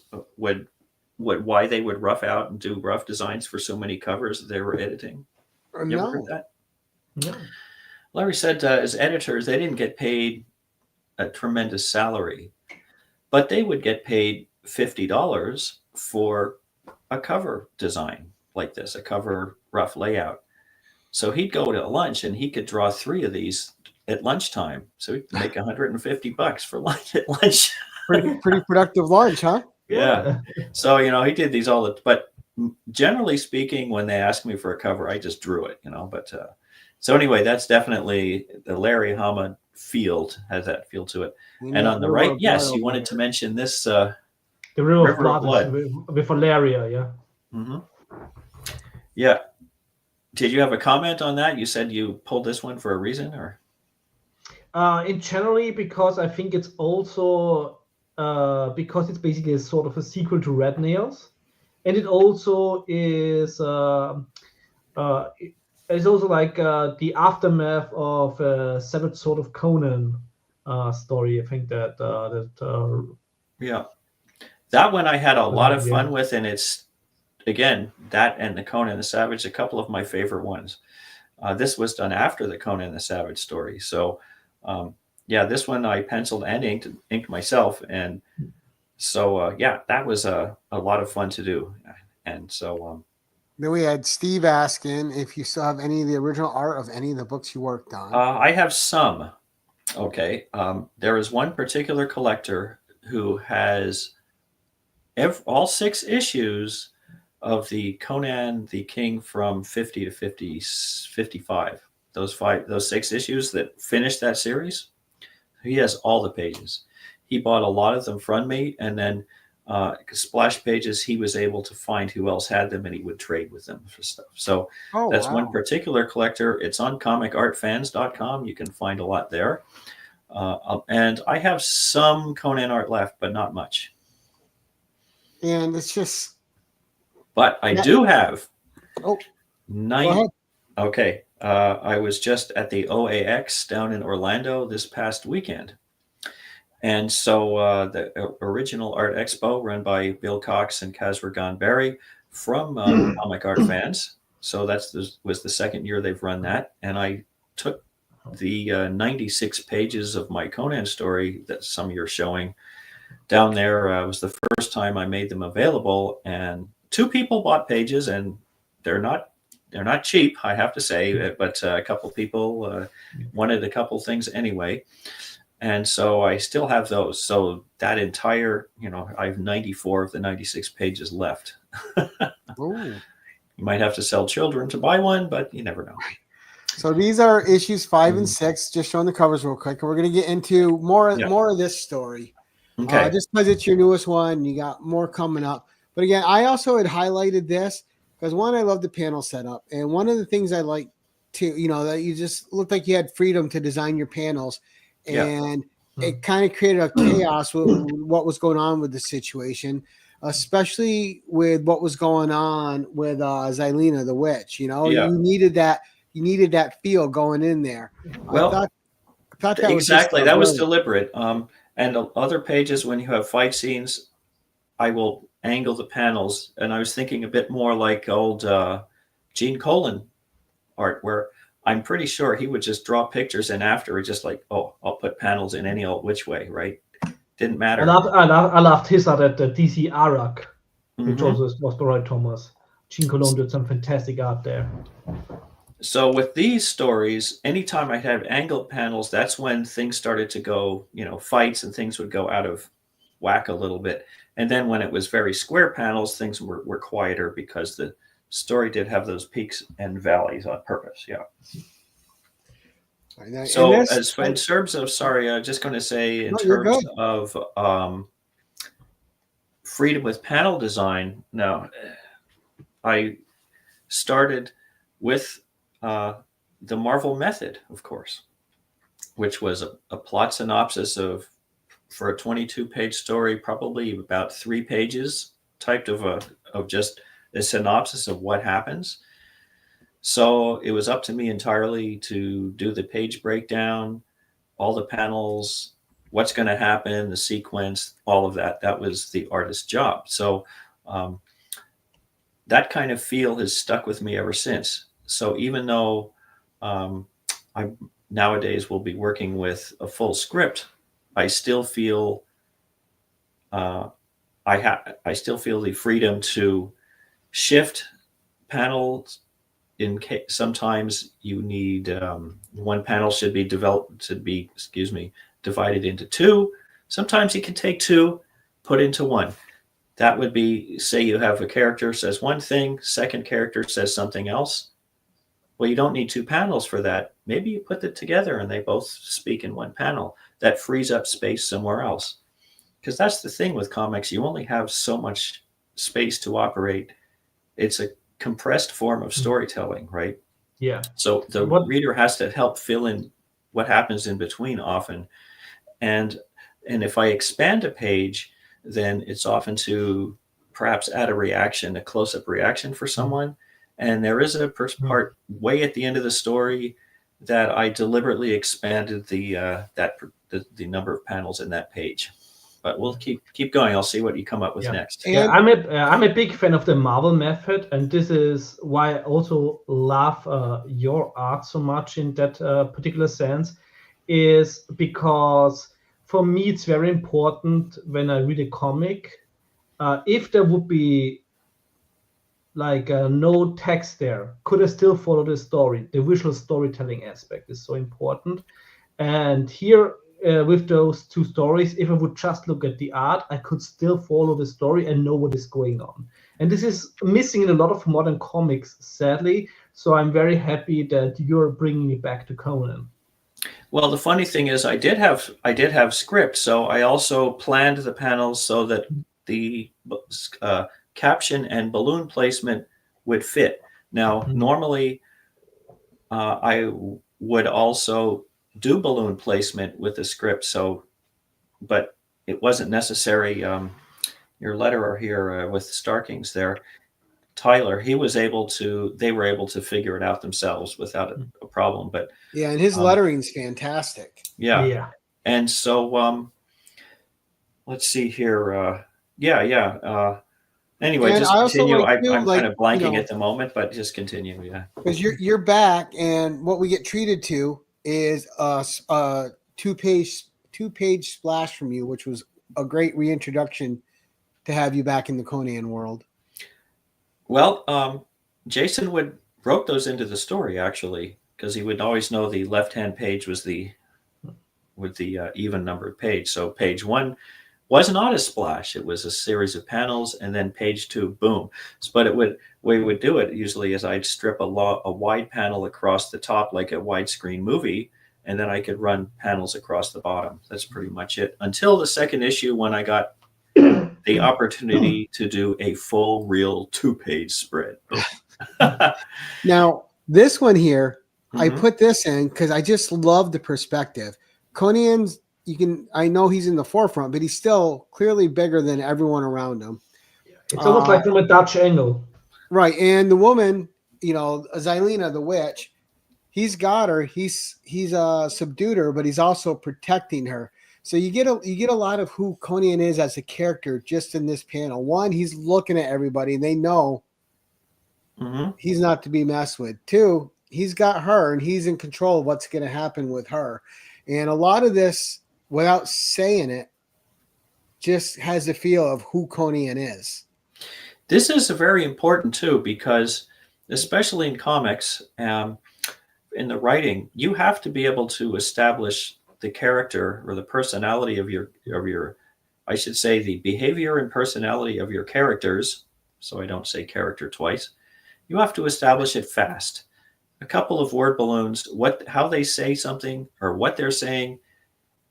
why they would rough out and do rough designs for so many covers that they were editing? You ever heard that? No. Larry said as editors, they didn't get paid a tremendous salary, but they would get paid $50 for a cover design like this, a cover rough layout. So he'd go to lunch and he could draw 3 of these at lunchtime. So he'd make $150 for lunch at lunch. pretty productive lunch, huh? Yeah. So, he did these but generally speaking, when they asked me for a cover, I just drew it, but so anyway, that's definitely the Larry Hama field, has that feel to it. And on the right, yes, you wanted to mention this the River of Blood with Valeria, yeah. Mm-hmm. Yeah. Did you have a comment on that? You said you pulled this one for a reason, or? In generally, because I think it's also because it's basically a sort of a sequel to Red Nails, and it also is it's also like the aftermath of Severed Sword of Conan story. I think yeah, that one I had a lot of fun with, and it's again that and the Conan the Savage, a couple of my favorite ones. This was done after the Conan the Savage story, so this one I penciled and inked myself, and so that was a lot of fun to do. And so then we had Steve asking if you still have any of the original art of any of the books you worked on. I have some. Okay. There is one particular collector who has all 6 issues of the Conan the King from 50 to 55. Those 6 issues that finished that series. He has all the pages. He bought a lot of them from me, and then splash pages, he was able to find who else had them, and he would trade with them for stuff. So that's one particular collector. It's on comicartfans.com. You can find a lot there. And I have some Conan art left, but not much. And it's just... But I do have... Oh, 9... Okay. I was just at the OAX down in Orlando this past weekend. And so the original art expo run by Bill Cox and Kazra Gonberry from Comic Art Fans. So was the second year they've run that. And I took the 96 pages of my Conan story that some you're showing down there. It was the first time I made them available. And 2 people bought pages, and they're not cheap, I have to say, but a couple people wanted a couple things anyway. And so I still have those. So that entire, I have 94 of the 96 pages left. You might have to sell children to buy one, but you never know. So these are issues 5 and 6, just showing the covers real quick. And we're going to get into more of this story. Okay. Just because it's your newest one, you got more coming up. But again, I also had highlighted this because, one, I love the panel setup. And one of the things I like to, that you just looked like you had freedom to design your panels. And it kind of created a chaos with what was going on with the situation. especially with what was going on with Xylena the witch. You know, Yeah. you needed that feel going in there. Well, I thought that exactly. was just That was brilliant. deliberate. And other pages, when you have fight scenes, I will angle the panels, and I was thinking a bit more like old Gene Colan art, where I'm pretty sure he would just draw pictures, and after it just like, oh, I'll put panels in any old which way, right? Didn't matter. I loved his art at the DC Arak, which Mhm. also was by Roy Thomas. Gene Colan did some fantastic art there. So with these stories, anytime I had angled panels, that's when things started to go, fights and things would go out of whack a little bit. And then when it was very square panels, things were quieter because the story did have those peaks and valleys on purpose. Yeah. So in terms of, just going to say in terms of freedom with panel design, now I started with the Marvel method, of course, which was a plot synopsis for a 22-page story, probably about 3 pages typed of just a synopsis of what happens. So it was up to me entirely to do the page breakdown, all the panels, what's going to happen, the sequence, all of that. That was the artist's job. So that kind of feel has stuck with me ever since. So even though I nowadays will be working with a full script, I still feel I still feel the freedom to shift panels. Sometimes you need one panel should be divided into 2. Sometimes you can take 2, put into 1. That would be, say you have a character says one thing, second character says something else. Well, you don't need 2 panels for that. Maybe you put it together and they both speak in one panel. That frees up space somewhere else. Because that's the thing with comics. You only have so much space to operate. It's a compressed form of storytelling, right? Yeah. So the reader has to help fill in what happens in between often. And if I expand a page, then it's often to perhaps add a reaction, a close-up reaction for someone. And there is a part way at the end of the story that I deliberately expanded the number of panels in that page. But we'll keep going. I'll see what you come up with next. Yeah, I'm a big fan of the Marvel method, and this is why I also love your art so much in that particular sense, is because for me it's very important when I read a comic, if there would be like no text there, could I still follow the story? The visual storytelling aspect is so important. And here, with those 2 stories, if I would just look at the art, I could still follow the story and know what is going on. And this is missing in a lot of modern comics, sadly. So I'm very happy that you're bringing it back to Conan. Well, the funny thing is, I did have script, so I also planned the panels so that the caption and balloon placement would fit. Now, normally, I would also do balloon placement with the script. But it wasn't necessary. Your letterer here with Starkings there, Tyler, they were able to figure it out themselves without a problem. But yeah, and his lettering's fantastic. Yeah. And so let's see here. Anyway, just continue. I'm kind of blanking at the moment, but just continue. Yeah, because you're back, and what we get treated to is a 2-page splash from you, which was a great reintroduction to have you back in the Conan world. Well, Jason wrote those into the story actually, because he would always know the left-hand page was with the even numbered page. So page 1 was not a splash; it was a series of panels, and then page 2, boom. But we would do it usually is I'd strip a wide panel across the top like a widescreen movie, and then I could run panels across the bottom. That's pretty much it. Until the second issue, when I got the opportunity to do a full real 2-page spread. Now, this one here, I put this in because I just love the perspective. Conan's, I know he's in the forefront, but he's still clearly bigger than everyone around him. It's almost like from a Dutch angle. Right. And the woman, Xylena, the witch, he's got her. He's subdued her, but he's also protecting her. So you get a lot of who Conan is as a character just in this panel. One, he's looking at everybody and they know he's not to be messed with. Two, he's got her and he's in control of what's going to happen with her. And a lot of this, without saying it, just has the feel of who Conan is. This is very important too, because especially in comics, in the writing, you have to be able to establish the character or the personality of your, I should say, the behavior and personality of your characters. So I don't say character twice. You have to establish it fast. A couple of word balloons, how they say something or what they're saying,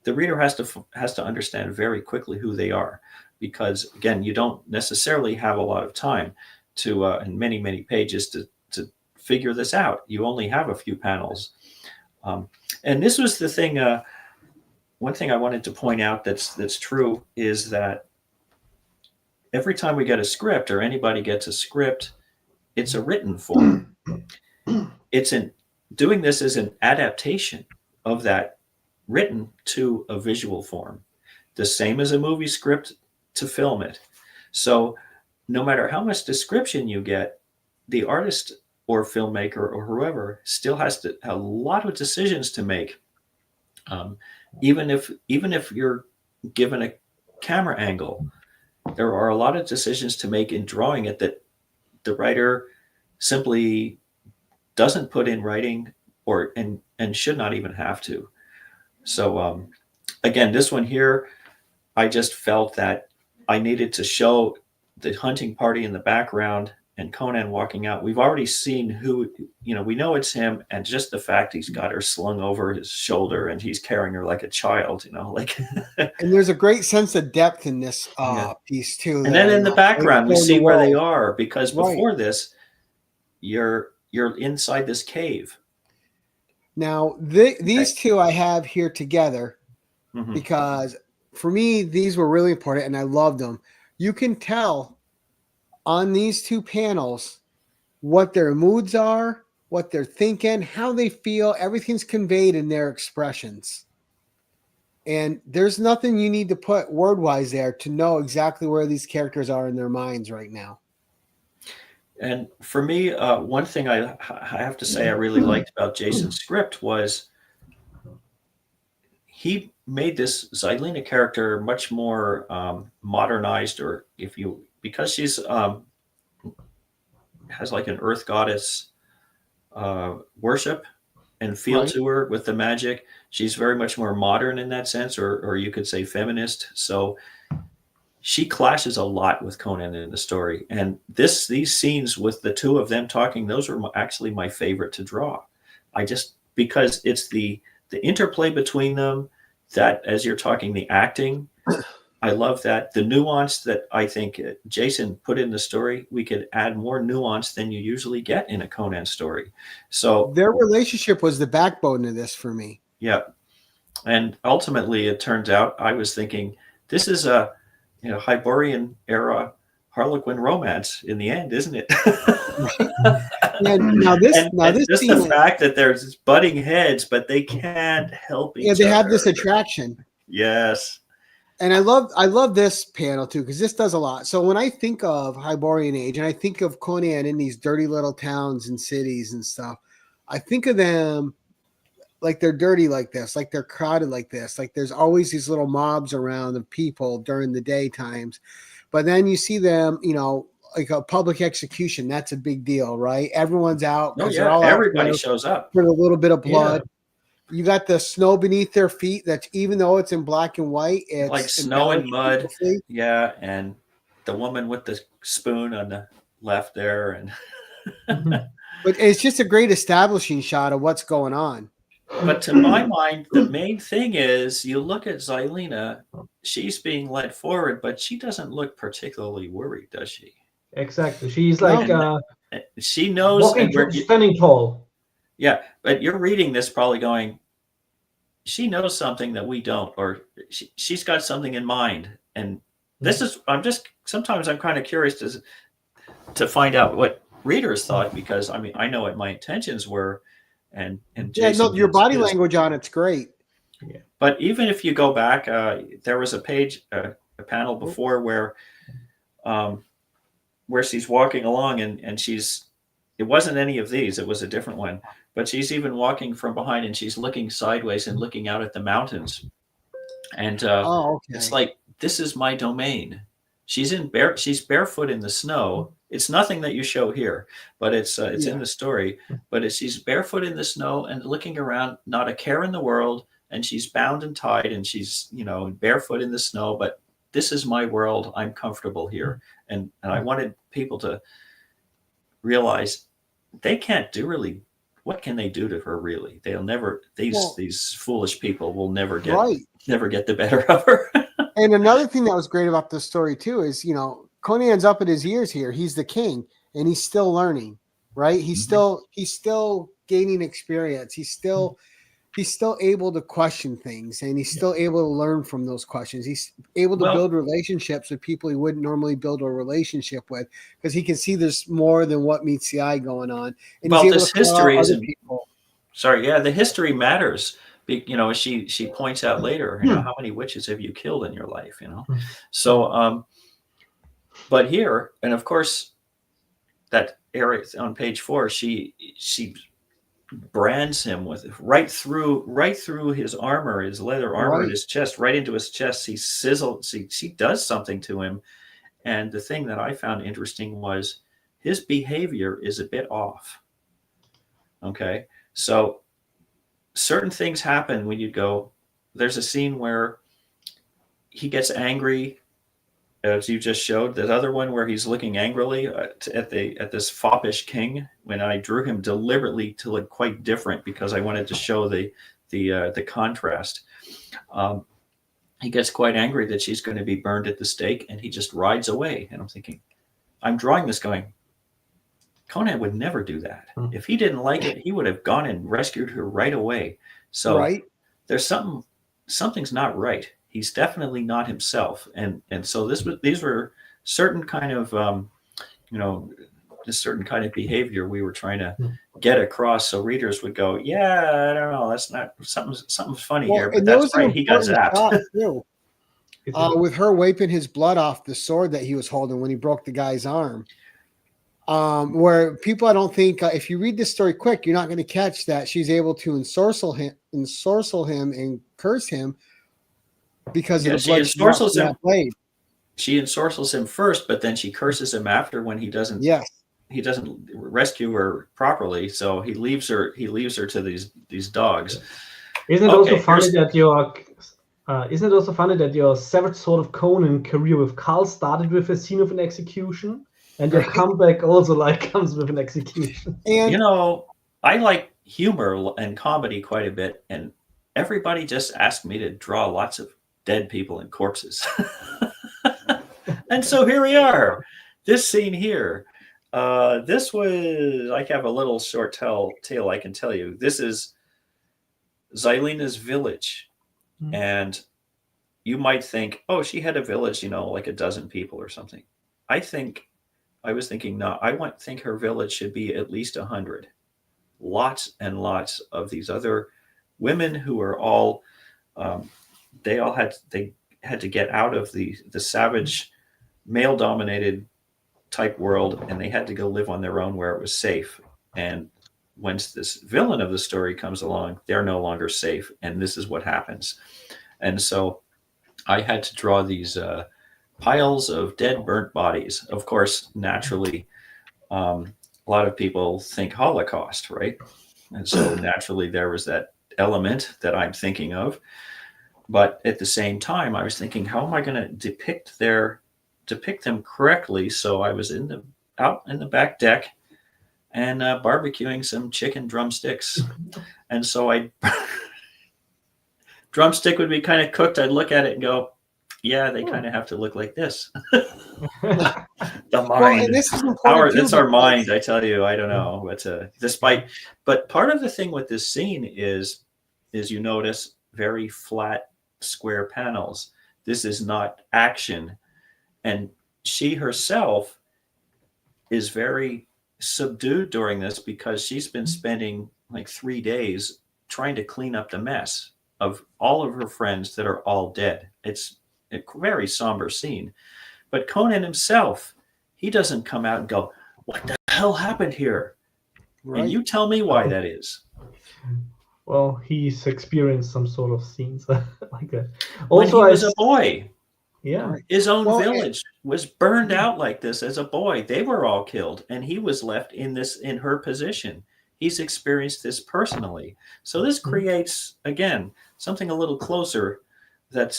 the reader has to understand very quickly who they are, because again, you don't necessarily have a lot of time to and many pages to figure this out. You only have a few panels, and this was the thing. One thing I wanted to point out that's true is that every time we get a script or anybody gets a script, it's a written form. Doing this is an adaptation of that written to a visual form, the same as a movie script to film it. So no matter how much description you get, the artist or filmmaker or whoever still has a lot of decisions to make. Even if you're given a camera angle, there are a lot of decisions to make in drawing it that the writer simply doesn't put in writing and should not even have to. So again, this one here, I just felt that I needed to show the hunting party in the background and Conan walking out. We've already seen who, we know it's him, and just the fact he's got her slung over his shoulder and he's carrying her like a child, like. And there's a great sense of depth in this piece too. And then in the background, we see where they are, because before this, you're inside this cave. Now, these two I have here together because for me, these were really important and I loved them. You can tell on these two panels what their moods are, what they're thinking, how they feel. Everything's conveyed in their expressions. And there's nothing you need to put word-wise there to know exactly where these characters are in their minds right now. And for me, one thing I have to say I really liked about Jason's script was he made this Xylena character much more modernized, or because she's has like an earth goddess worship and feel to her with the magic. She's very much more modern in that sense, or you could say feminist. So she clashes a lot with Conan in the story. And these scenes with the two of them talking, those were actually my favorite to draw. Because it's the interplay between them, that as you're talking, the acting, I love that. The nuance that I think Jason put in the story, we could add more nuance than you usually get in a Conan story. So their relationship was the backbone of this for me. Yeah. And ultimately, it turns out, I was thinking, this is a Hyborian era Harlequin romance in the end, isn't it? And just the fact that there's butting heads, but they can't help each other. Yeah, they have this attraction. Yes. And I love this panel too, because this does a lot. So when I think of Hyborian Age and I think of Conan in these dirty little towns and cities and stuff, I think of them like they're dirty like this, like they're crowded like this, like there's always these little mobs around of people during the day times. But then you see them, like a public execution. That's a big deal, right? Everyone's out. Everybody shows up for a little bit of blood. Yeah. You got the snow beneath their feet. That's, even though it's in black and white, it's like snow and mud. Yeah, and the woman with the spoon on the left there, and but it's just a great establishing shot of what's going on. But to my mind, the main thing is you look at Xylena, she's being led forward, but she doesn't look particularly worried, does she? Exactly. She's like she knows, standing tall. Yeah, but you're reading this probably going, she knows something that we don't, or she's got something in mind. And this is, I'm just sometimes I'm kind of curious to find out what readers thought, because I mean, I know what my intentions were, and Yeah, Jason no, your did body his. language on it's great. Yeah. But even if you go back, there was a page, a panel before where she's walking along, and it wasn't any of these, it was a different one, but she's even walking from behind, and she's looking sideways and looking out at the mountains. And it's like, this is my domain. She's barefoot in the snow. It's nothing that you show here, but it's in the story. But she's barefoot in the snow and looking around, not a care in the world, and she's bound and tied, and she's barefoot in the snow. But this is my world. I'm comfortable here, and I wanted people to realize they can't do really. What can they do to her, really? They'll never. These foolish people will never get the better of her. And another thing that was great about this story too is, Conan's up at his years here. He's the king, and he's still learning, right? He's still gaining experience. He's still able to question things, and he's still able to learn from those questions. He's able to build relationships with people he wouldn't normally build a relationship with, because he can see there's more than what meets the eye going on. And well, he's able this to call out history other isn't. people. Sorry, yeah, the history matters. She points out later, how many witches have you killed in your life? So, but here, and of course, that area on page 4, she brands him with right through his armor, his leather armor, his chest, right into his chest. She does something to him, and the thing that I found interesting was his behavior is a bit off. Okay, so certain things happen when you go. There's a scene where he gets angry, as you just showed. That other one where he's looking angrily at this foppish king. When I drew him deliberately to look quite different, because I wanted to show the contrast. He gets quite angry that she's going to be burned at the stake, and he just rides away. And I'm thinking, I'm drawing this going, Conan would never do that. If he didn't like it, he would have gone and rescued her right away. So there's something's not right. He's definitely not himself. And so these were certain kind of this certain kind of behavior we were trying to get across, so readers would go, yeah, I don't know, that's not something's funny here, but that's right, he got zapped. With her wiping his blood off the sword that he was holding when he broke the guy's arm. Where people, I don't think, if you read this story quick, you're not going to catch that she's able to ensorcel him and curse him because of the blood she dropped from that blade. She ensorcels him first, but then she curses him after when he doesn't rescue her properly. So he leaves her to these dogs. Isn't it also funny that your Savage Sword of Conan career with Carl started with a scene of an execution? And your comeback also comes with an execution. And I like humor and comedy quite a bit, and everybody just asked me to draw lots of dead people and corpses. And so here we are. This scene here. This was, I have a little short tale I can tell you. This is Xylena's village. And you might think, oh, she had a village, like a dozen people or something. I was thinking, no, I think her village should be at least 100. Lots and lots of these other women who are all, they had to get out of the savage, male-dominated type world, and they had to go live on their own where it was safe. And once this villain of the story comes along, they're no longer safe, and this is what happens. And so I had to draw these piles of dead, burnt bodies. Of course, naturally, a lot of people think Holocaust, right? And so naturally, there was that element that I'm thinking of. But at the same time, I was thinking, how am I going to depict them correctly? So I was out in the back deck and barbecuing some chicken drumsticks. And so drumstick would be kind of cooked. I'd look at it and go, yeah, they kind of have to look like this. The mind. Well, and this is important That's our mind, I tell you. I don't know. But part of the thing with this scene is you notice very flat, square panels. This is not action. And she herself is very subdued during this because she's been spending like 3 days trying to clean up the mess of all of her friends that are all dead. It's a very somber scene. But Conan himself, he doesn't come out and go, "What the hell happened here?" Right. And you tell me why that is. Well, he's experienced some sort of scenes like that. When Also, he was a boy, yeah, his own Well, village was burned out like this as a boy. They were all killed, and he was left in her position. He's experienced this personally. So this creates, again, something a little closer that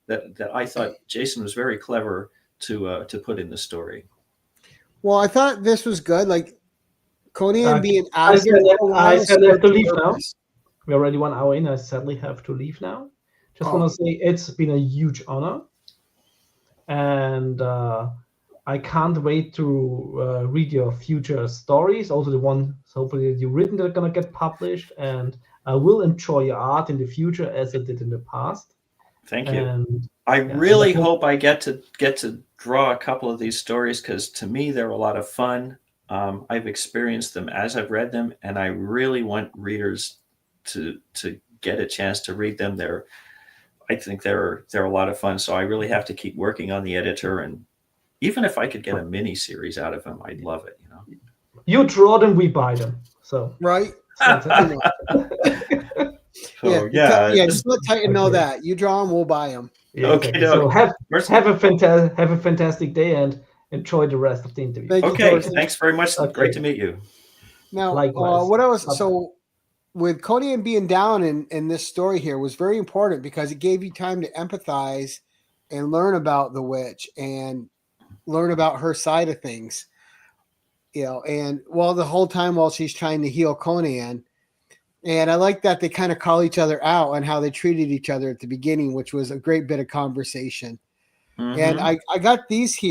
that I thought Jason was very clever to put in the story. Well, I thought this was good. Like Conan being I arrogant. I said I have to leave now. purpose. We're already 1 hour in. I sadly have to leave now. Just want to say it's been a huge honor. And I can't wait to read your future stories, also the ones hopefully that you've written that are going to get published. And I will enjoy your art in the future as I did in the past. Thank you. And, I really hope I get to draw a couple of these stories, because to me they're a lot of fun. I've experienced them as I've read them, and I really want readers to get a chance to read them. I think they're a lot of fun. So I really have to keep working on the editor, and even if I could get a mini series out of them, I'd love it. You know, you draw them, we buy them. So right. So, yeah. Just let Titan know that you draw them, we'll buy them. Yeah, okay. Exactly. So have a fantastic day and enjoy the rest of the interview. Okay, thanks very much. Okay. Great to meet you. Now, likewise. what I was so with Conan being down in this story here was very important because it gave you time to empathize and learn about the witch and learn about her side of things. You know, and the whole time while she's trying to heal Conan. And I like that they kind of call each other out on how they treated each other at the beginning, which was a great bit of conversation. Mm-hmm. And I got these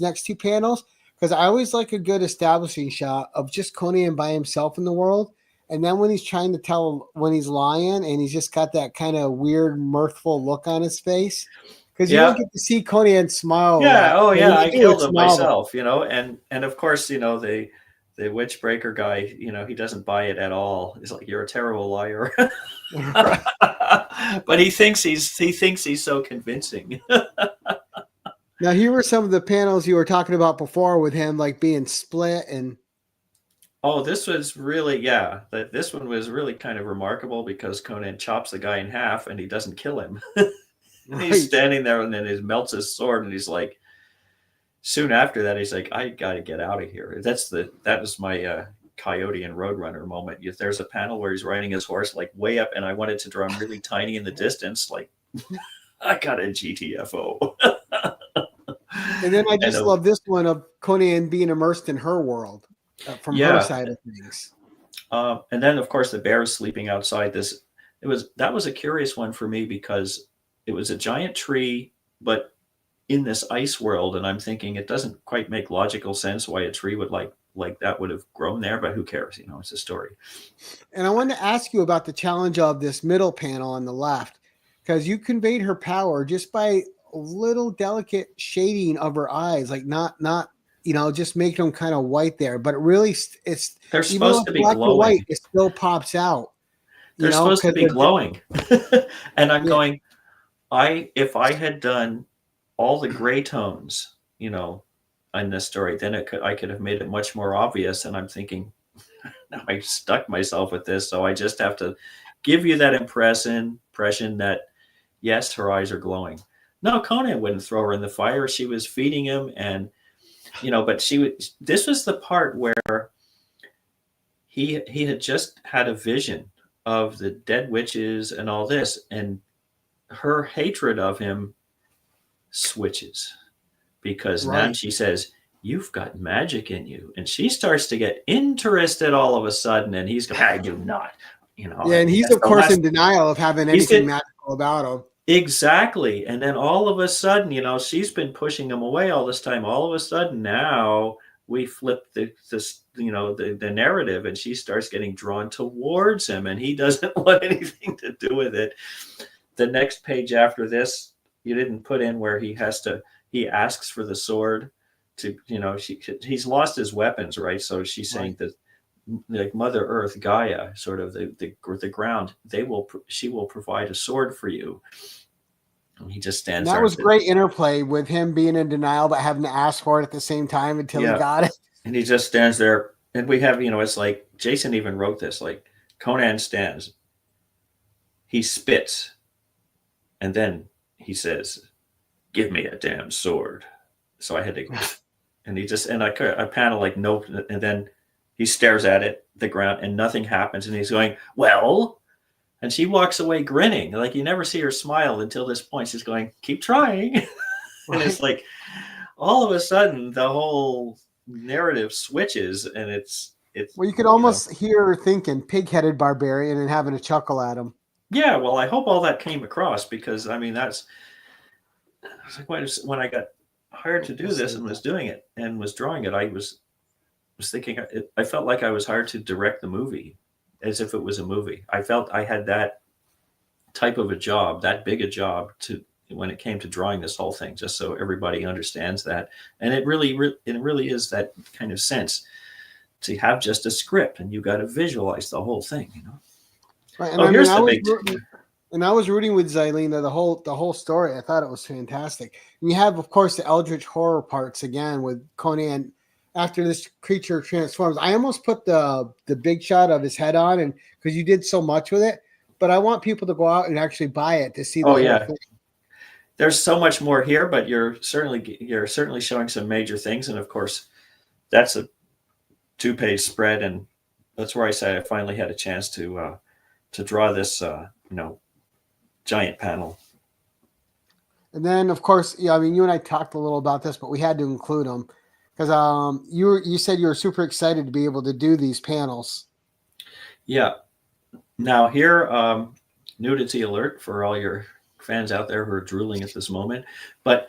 next two panels, because I always like a good establishing shot of just Conan by himself in the world. And then when he's trying to tell when he's lying and he's just got that kind of weird, mirthful look on his face. Because you don't get to see Conan smile. Yeah. Oh, yeah. I killed him myself, you know, and of course, you know, the witch breaker guy, you know, he doesn't buy it at all. He's like, "You're a terrible liar." But he thinks he's so convincing. Now, here were some of the panels you were talking about before with him, like being split and. Oh, this was really, this one was really kind of remarkable because Conan chops the guy in half and he doesn't kill him. Right. He's standing there and then he melts his sword and he's like, soon after that, he's like, "I got to get out of here." That was my Coyote and Roadrunner moment. There's a panel where he's riding his horse like way up, and I wanted to draw him really tiny in the distance, like I got a GTFO. And then I just love this one of Conan being immersed in her world from her side of things. And then, of course, the bear is sleeping outside this. That was a curious one for me because it was a giant tree, but in this ice world, and I'm thinking it doesn't quite make logical sense why a tree would like that would have grown there, but who cares? You know, it's a story. And I wanted to ask you about the challenge of this middle panel on the left, because you conveyed her power just by a little delicate shading of her eyes, like not you know, just make them kind of white there, but it really they're supposed to be glowing. White, it still pops out. They're supposed to be glowing, and I'm going. If I had done all the gray tones, you know, in this story, then I could have made it much more obvious. And I'm thinking, now I stuck myself with this, so I just have to give you that impression that yes, her eyes are glowing. No, Conan wouldn't throw her in the fire. She was feeding him, and you know, but this was the part where he had just had a vision of the dead witches and all this, and her hatred of him switches because now she says, "You've got magic in you," and she starts to get interested all of a sudden, and he's going, "I do not," you know. Yeah, and he's of course in denial of having anything magical about him. Exactly, and then all of a sudden, you know, she's been pushing him away all this time. All of a sudden, now we flip the narrative, and she starts getting drawn towards him, and he doesn't want anything to do with it. The next page after this, you didn't put in where he has to he asks for the sword to, he's lost his weapons, right? So she's saying that, like, Mother Earth, Gaia, sort of the ground, she will provide a sword for you. And he just stands there. That was great interplay with him being in denial but having to ask for it at the same time until he got it. And he just stands there. And we have, it's like Jason even wrote this, like, Conan stands, he spits, and then he says, "Give me a damn sword." So I had to, and he just, and I panel like, nope. And then he stares at it, the ground, and nothing happens. And he's going, "Well," and she walks away grinning. Like, you never see her smile until this point. She's going, "Keep trying." And it's like, all of a sudden, the whole narrative switches, and it's. Well, you could almost hear her thinking pig-headed barbarian and having a chuckle at him. Yeah, well, I hope all that came across, because I mean, that's like when I got hired to do this and was doing it and was drawing it, I was thinking, I felt like I was hired to direct the movie, as if it was a movie. I felt I had that type of a job, that big a job, to when it came to drawing this whole thing, just so everybody understands that. And it really is that kind of sense to have just a script, and you got to visualize the whole thing, Right. And I was rooting with Xylena the whole story. I thought it was fantastic. And you have, of course, the eldritch horror parts again with Conan after this creature transforms. I almost put the big shot of his head on, and because you did so much with it, but I want people to go out and actually buy it to see the whole thing. There's so much more here, but you're certainly showing some major things, and of course, that's a 2-page spread, and that's where I say I finally had a chance to draw this giant panel. And then, of course, I mean, you and I talked a little about this, but we had to include them because you said you were super excited to be able to do these panels. Yeah. Now here, nudity alert for all your fans out there who are drooling at this moment. But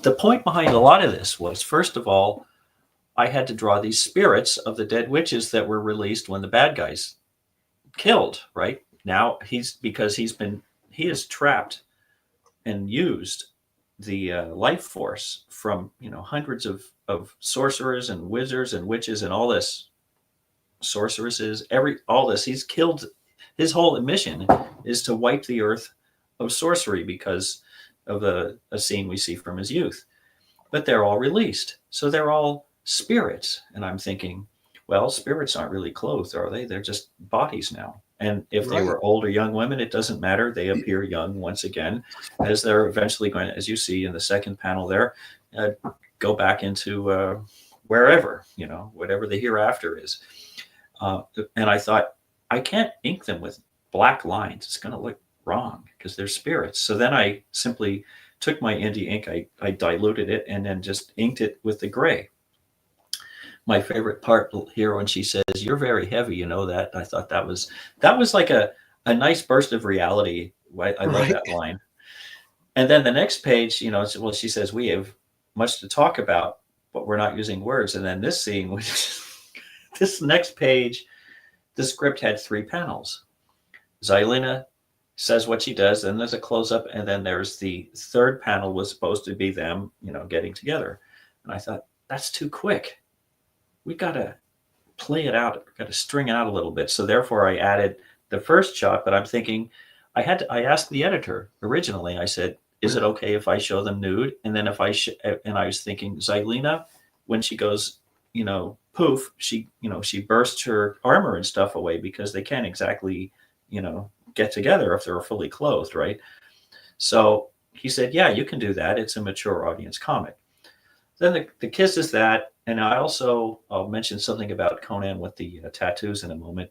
the point behind a lot of this was, first of all, I had to draw these spirits of the dead witches that were released when the bad guys killed, right? Now he has trapped and used the life force from, hundreds of sorcerers and wizards and witches and all this, sorceresses, all this. He's killed. His whole mission is to wipe the earth of sorcery because of a scene we see from his youth. But they're all released. So they're all spirits. And I'm thinking, well, spirits aren't really clothed, are they? They're just bodies now. And if they were old or young women, it doesn't matter. They appear young once again, as they're eventually going, as you see in the second panel there, go back into wherever, whatever the hereafter is. And I thought, I can't ink them with black lines. It's going to look wrong because they're spirits. So then I simply took my indie ink, I diluted it, and then just inked it with the gray. My favorite part here when she says, "You're very heavy," that. I thought that was like a nice burst of reality. I love that line. And then the next page, well, she says, "We have much to talk about, but we're not using words." And then this scene, this next page, the script had 3 panels. Xylena says what she does, then there's a close-up, and then there's the third panel was supposed to be them, getting together. And I thought, that's too quick. We got to play it out, got to string it out a little bit. So therefore I added the first shot, but I'm thinking, I asked the editor originally, I said, is it okay if I show them nude? And then and I was thinking, Xylena, when she goes, poof, she bursts her armor and stuff away because they can't exactly, get together if they're fully clothed, right? So he said, yeah, you can do that. It's a mature audience comic. Then the kiss is that. And I'll mention something about Conan with the tattoos in a moment.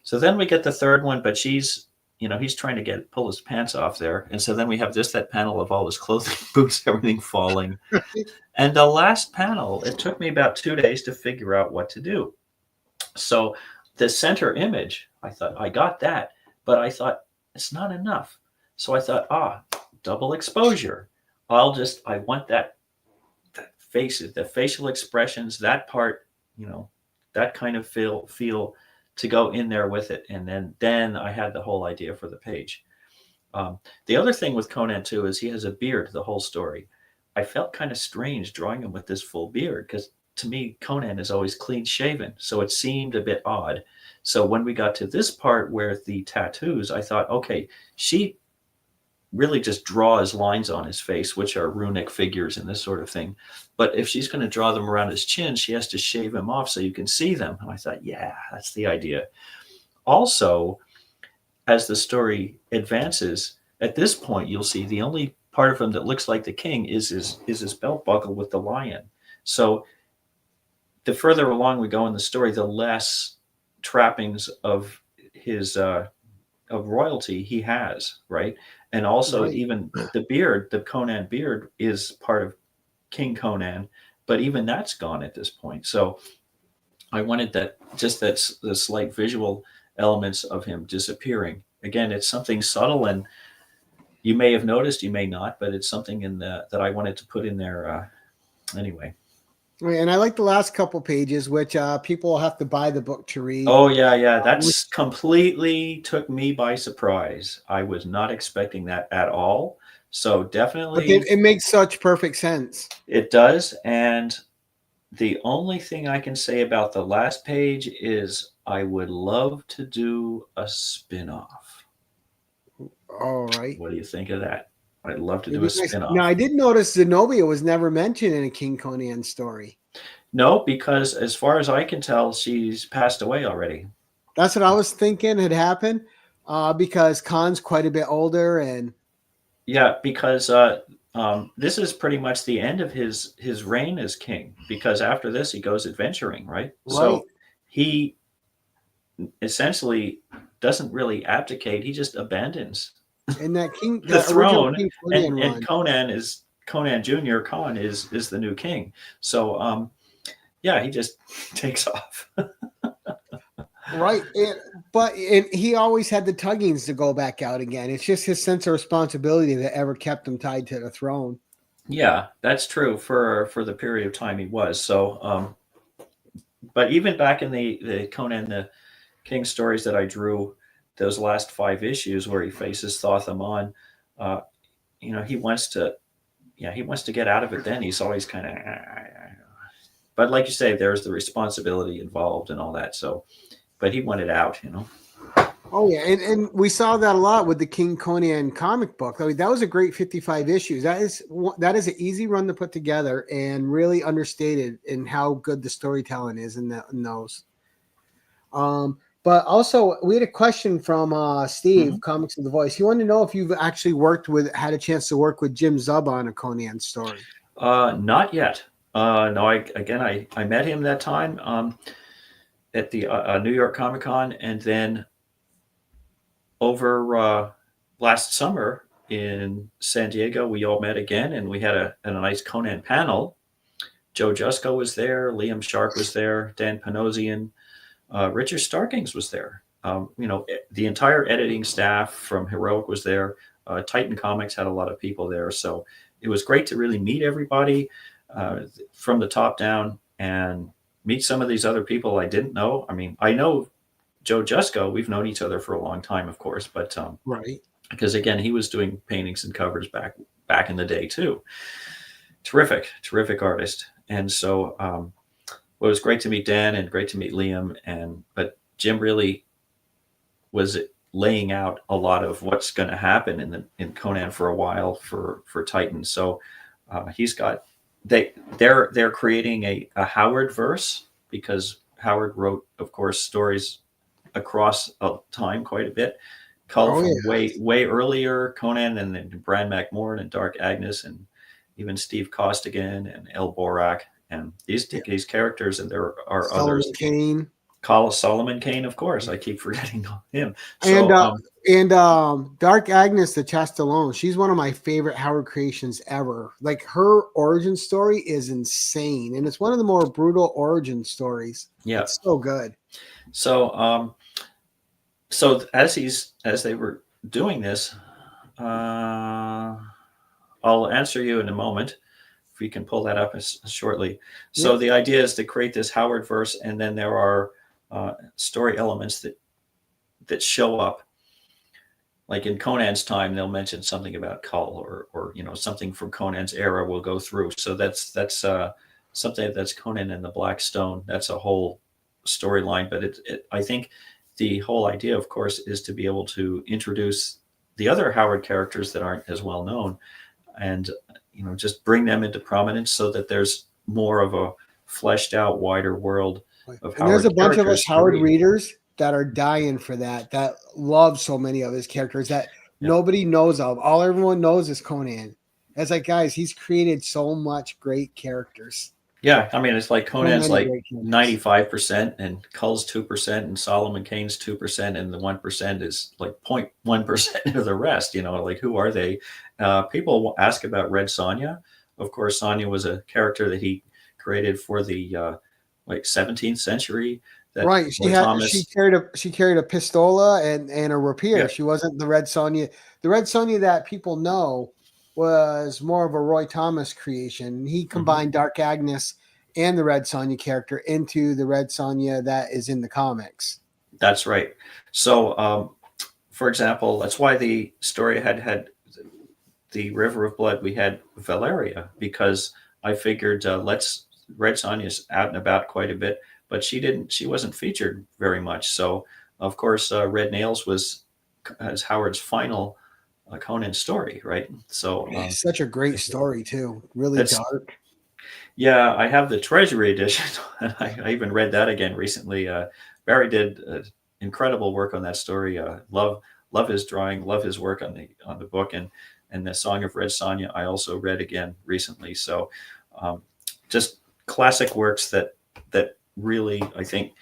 So then we get the third one, but he's trying to pull his pants off there. And so then we have that panel of all his clothing, boots, everything falling. And the last panel, it took me about 2 days to figure out what to do. So the center image, I thought, I got that, but I thought it's not enough. So I thought, double exposure. I want that faces, the facial expressions, that part, that kind of feel to go in there with it. And then I had the whole idea for the page. The other thing with Conan too is he has a beard the whole story. I felt kind of strange drawing him with this full beard, because to me, Conan is always clean shaven. So it seemed a bit odd. So when we got to this part where the tattoos, I thought, okay, she really just draws lines on his face, which are runic figures and this sort of thing. But if she's going to draw them around his chin, she has to shave him off so you can see them. And I thought, yeah, that's the idea. Also, as the story advances, at this point, you'll see the only part of him that looks like the king is his belt buckle with the lion. So the further along we go in the story, the less trappings of his of royalty he has, right? And also Right. even the beard, the Conan beard, is part of King Conan, but even that's gone at this point. So I wanted that, just that the slight visual elements of him disappearing. Again, it's something subtle, and you may have noticed, you may not, but it's something in that I wanted to put in there anyway. Right, and I like the last couple pages, which people will have to buy the book to read. Oh yeah, that's completely took me by surprise. I was not expecting that at all. So But definitely it makes such perfect sense. it does. And the only thing I can say about the last page is I would love to do a spin-off. All right. What do you think of that? I'd love to It'd do a be nice. spin-off. Now, I did notice Zenobia was never mentioned in a King Conan story. No, because as far as I can tell, she's passed away already. That's what I was thinking had happened, because Khan's quite a bit older, and Yeah, because this is pretty much the end of his reign as king, because after this he goes adventuring, right? So he essentially doesn't really abdicate; he just abandons and that King the throne, King Conan run. and Conan Jr. Khan is the new king. So yeah, he just takes off. Right, but he always had the tuggings to go back out again. It's just his sense of responsibility that ever kept him tied to the throne. Yeah, that's true for the period of time he was. So, but even back in the Conan the King stories that I drew, those last 5 issues where he faces Thoth Amon, he wants to get out of it. Then he's always kind of, but like you say, there's the responsibility involved and all that. So, but he wanted out, Oh yeah, and we saw that a lot with the King Conan comic book. I mean, that was a great 55 issues. That is an easy run to put together and really understated in how good the storytelling is in those. But also we had a question from Steve, Comics of the Voice. He wanted to know if you've actually had a chance to work with Jim Zub on a Conan story. Not yet. No, I met him that time at the New York Comic Con, and then over last summer in San Diego, we all met again, and we had a nice Conan panel. Joe Jusko was there, Liam Sharp was there, Dan Panosian, Richard Starkings was there. The entire editing staff from Heroic was there. Titan Comics had a lot of people there, so it was great to really meet everybody from the top down and meet some of these other people I didn't know. I mean, I know Joe Jusko. We've known each other for a long time, of course, but right, because again, he was doing paintings and covers back in the day too. Terrific artist. And so it was great to meet Dan and great to meet Liam. But Jim really was laying out a lot of what's going to happen in Conan for a while for Titan. So he's got they're creating a Howard verse, because Howard wrote, of course, stories across time quite a bit. Cull from way earlier, Conan, and then Bran McMorn and Dark Agnes, and even Steve Costigan and El Borak, and these characters, and there are Solomon others. Kane. Solomon Kane, of course. I keep forgetting him. So, and Dark Agnes, the Chastelone, she's one of my favorite Howard creations ever. Like, her origin story is insane, and it's one of the more brutal origin stories. Yeah, it's so good. So, so as they were doing this, I'll answer you in a moment if we can pull that up shortly. So the idea is to create this Howard verse, and then there are story elements that show up like in Conan's time, they'll mention something about Kull, or something from Conan's era will go through. So that's something that's Conan and the Black Stone. That's a whole storyline. But I think the whole idea, of course, is to be able to introduce the other Howard characters that aren't as well known, and just bring them into prominence so that there's more of a fleshed out, wider world of Howard. And there's a bunch of us Howard read. readers that are dying for that love so many of his characters that nobody knows of. All everyone knows is Conan. It's like, guys, he's created so much great characters. Yeah, I mean, it's like Conan's like 95%, and Kull's 2%, and Solomon Kane's 2%, and the 1% is like 0.1% of the rest. Like, who are they? People ask about Red Sonja. Of course, Sonja was a character that he created for the 17th century. Right, she carried a pistola and a rapier. Yeah. She wasn't the Red Sonja. The Red Sonja that people know was more of a Roy Thomas creation. He combined Dark Agnes and the Red Sonja character into the Red Sonja that is in the comics. That's right. So, for example, that's why the story had the River of Blood. We had Valeria, because I figured Red Sonja's out and about quite a bit, but she wasn't featured very much. So, of course, Red Nails was as Howard's final Conan story, right? So it's such a great story too. Really dark. Yeah, I have the Treasury edition, and I even read that again recently. Barry did incredible work on that story. Love his drawing, love his work on the book, and the Song of Red Sonja I also read again recently. So just classic works that really, I think,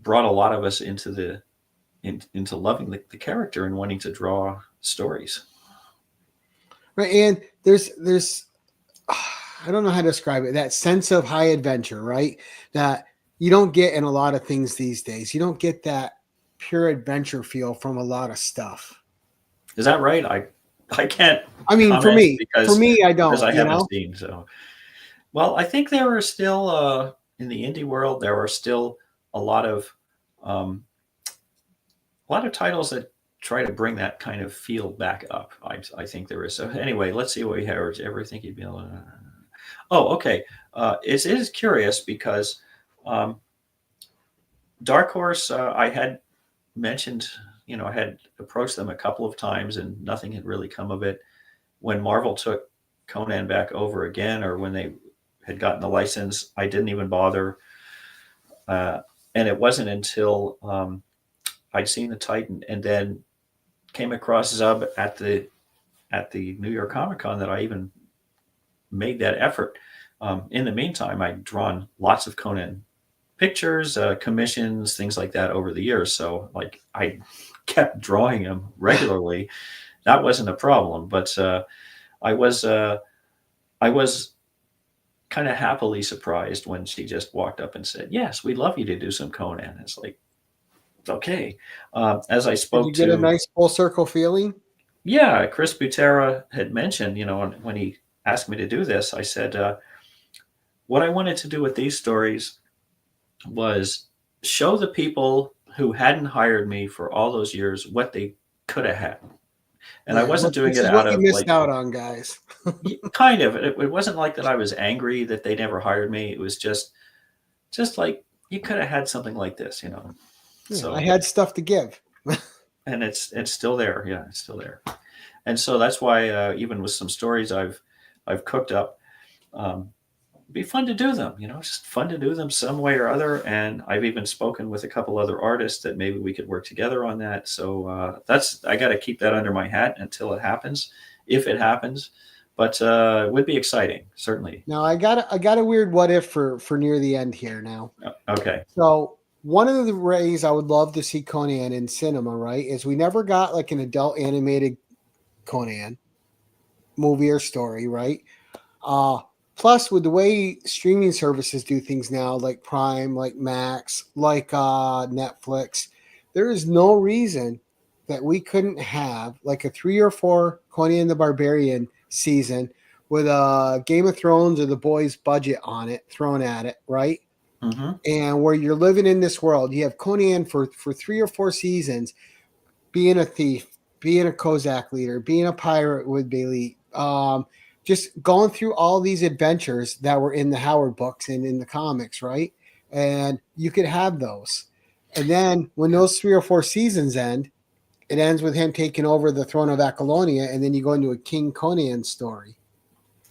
brought a lot of us into loving the character and wanting to draw stories. Right, and there's I don't know how to describe it, that sense of high adventure, right? That you don't get in a lot of things these days. You don't get that pure adventure feel from a lot of stuff. Is that right? I can't. I mean, for me, I don't. Because I haven't seen. So, well, I think there are still in the indie world, there are still a lot of titles that try to bring that kind of feel back up. I think there is. So anyway, let's see what we have. Ever think you'd be able to... Oh, okay. It is curious because Dark Horse, I had mentioned, I had approached them a couple of times and nothing had really come of it. When Marvel took Conan back over again, or when they had gotten the license, I didn't even bother. And it wasn't until I'd seen the Titan and then came across Zub at the New York Comic Con that I even made that effort. In the meantime, I'd drawn lots of Conan pictures, commissions, things like that over the years. So like I kept drawing them regularly. That wasn't a problem, but I was kind of happily surprised when she just walked up and said, "Yes, we'd love you to do some Conan." It's like, okay. As I spoke Did you get a nice full circle feeling? Yeah, Chris Butera had mentioned, when he asked me to do this, I said, what I wanted to do with these stories was show the people who hadn't hired me for all those years what they could have had. And I wasn't doing it out of missed out on, guys. Kind of. It wasn't like that I was angry that they never hired me. It was just like, you could have had something like this, Yeah, so I had stuff to give. And it's still there. Yeah, it's still there. And so that's why even with some stories I've cooked up, it'd be fun to do them, just fun to do them some way or other. And I've even spoken with a couple other artists that maybe we could work together on that. So I got to keep that under my hat until it happens, if it happens. But it would be exciting, certainly. Now I got a weird what if for near the end here now. Okay. So one of the ways I would love to see Conan in cinema, right, is we never got like an adult animated Conan movie or story, right? Plus, with the way streaming services do things now, like Prime, like Max, like Netflix, there is no reason that we couldn't have like a 3 or 4 Conan the Barbarian season with a Game of Thrones or The Boys budget on it, thrown at it, right? Mm-hmm. And where you're living in this world, you have Conan for 3 or 4 seasons being a thief, being a Kozak leader, being a pirate with Bailey, just going through all these adventures that were in the Howard books and in the comics, right? And you could have those. And then when those 3 or 4 seasons end, it ends with him taking over the throne of Aquilonia, and then you go into a King Conan story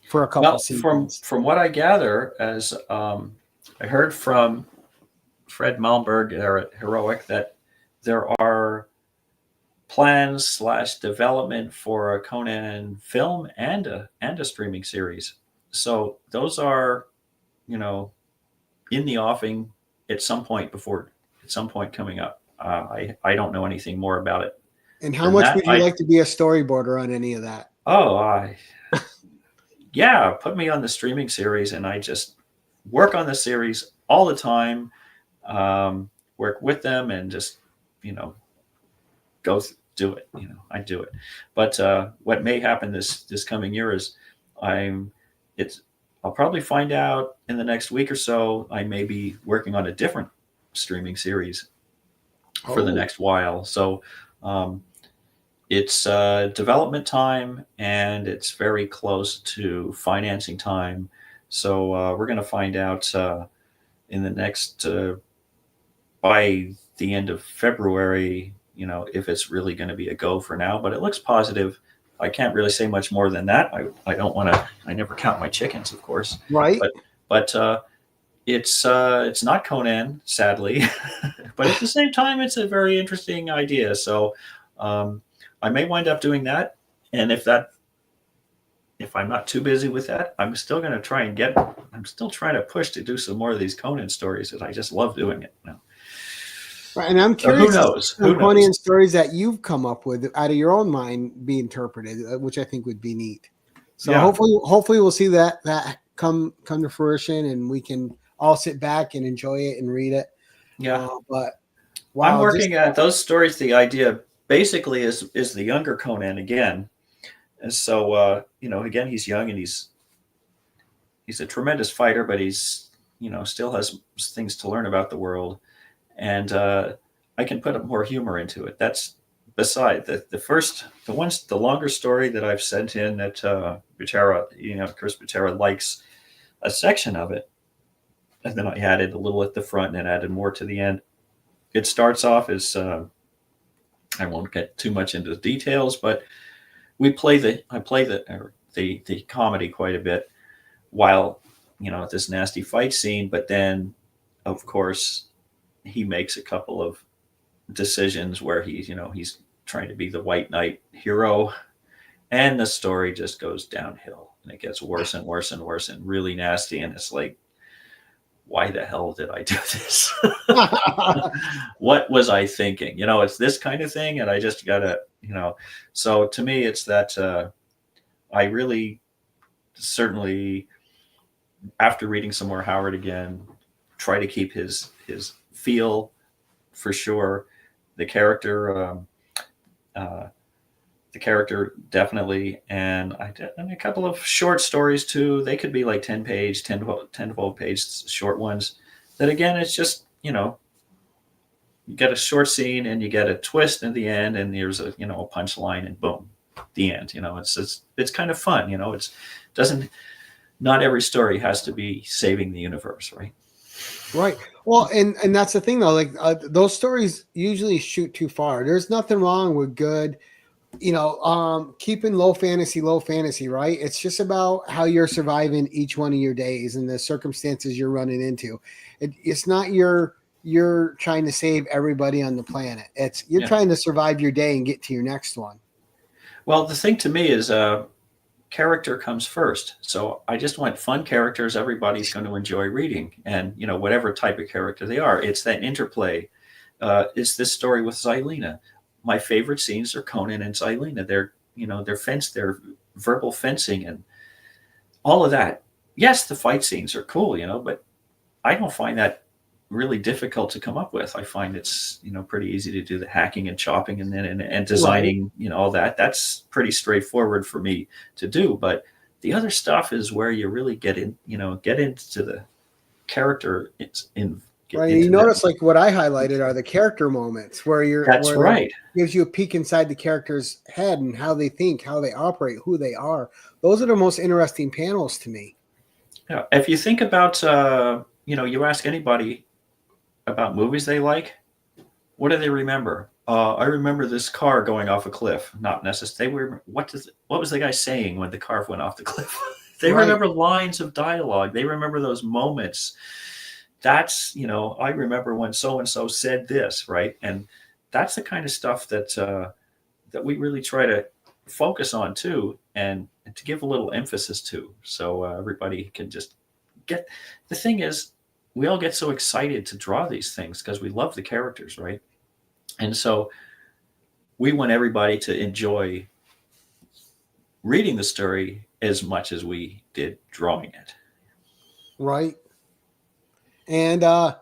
for a couple seasons. From what I gather, as I heard from Fred Malmberg there at Heroic, that there are plans / development for a Conan film and a streaming series. So those are, in the offing at some point coming up. I don't know anything more about it. And how much would you like to be a storyboarder on any of that? Oh, yeah, put me on the streaming series and I just work on the series all the time, work with them and just, go do it. I do it. But what may happen this coming year is I'll probably find out in the next week or so. I may be working on a different streaming series for the next while. So it's development time and it's very close to financing time. So we're going to find out in the next by the end of February, if it's really going to be a go for now, but it looks positive. I can't really say much more than that. I don't want to, I never count my chickens, of course. Right. But it's not Conan, sadly, but at the same time, it's a very interesting idea. So I may wind up doing that. And if I'm not too busy with that, I'm still going to I'm still trying to push to do some more of these Conan stories because I just love doing it now. Right, and I'm curious, who knows? Conan stories that you've come up with out of your own mind be interpreted, which I think would be neat. So hopefully we'll see that come to fruition, and we can all sit back and enjoy it and read it. Yeah, but wow, I'm working at those stories. The idea basically is the younger Conan again, and so again he's young and he's a tremendous fighter, but he's still has things to learn about the world. And I can put more humor into it. That's beside the longer story that I've sent in that Chris Butera likes a section of it. And then I added a little at the front and added more to the end. It starts off as, I won't get too much into the details, but I play the comedy quite a bit while, this nasty fight scene. But then, of course, he makes a couple of decisions where he's trying to be the white knight hero, and the story just goes downhill and it gets worse and worse and worse and really nasty. And it's like, why the hell did I do this? What was I thinking? It's this kind of thing. And I just gotta, so to me, it's that I really certainly, after reading some more Howard again, try to keep his feel for sure. The character definitely, and a couple of short stories too. They could be like 10 to 12 page short ones that again, it's just, you get a short scene and you get a twist in the end and there's a punchline and boom, the end. It's kind of fun. Not every story has to be saving the universe, right? Right. Well, and that's the thing though, like those stories usually shoot too far. There's nothing wrong with good, keeping low fantasy, right? It's just about how you're surviving each one of your days and the circumstances you're running into. It's not you're trying to save everybody on the planet. It's you're trying to survive your day and get to your next one. Well, the thing to me is character comes first. So I just want fun characters everybody's going to enjoy reading, and whatever type of character they are. It's that interplay. It's this story with Xylena. My favorite scenes are Conan and Xylena. They're they're verbal fencing and all of that. Yes, the fight scenes are cool, but I don't find that really difficult to come up with. I find it's pretty easy to do the hacking and chopping and then and designing, all that. That's pretty straightforward for me to do. But the other stuff is where you really get into the character get Right. into You that. notice like what I highlighted are the character moments where That's right. it gives you a peek inside the character's head and how they think, how they operate, who they are. Those are the most interesting panels to me. Yeah. If you think about, you ask anybody about movies they like, what do they remember? I remember this car going off a cliff. Not necessarily. They were what was the guy saying when the car went off the cliff? They Right. remember lines of dialogue. They remember those moments. That's I remember when so and so said this, right? And that's the kind of stuff that we really try to focus on too, and to give a little emphasis to, so everybody can just get. The thing is, we all get so excited to draw these things because we love the characters, right? And so we want everybody to enjoy reading the story as much as we did drawing it. Right. And I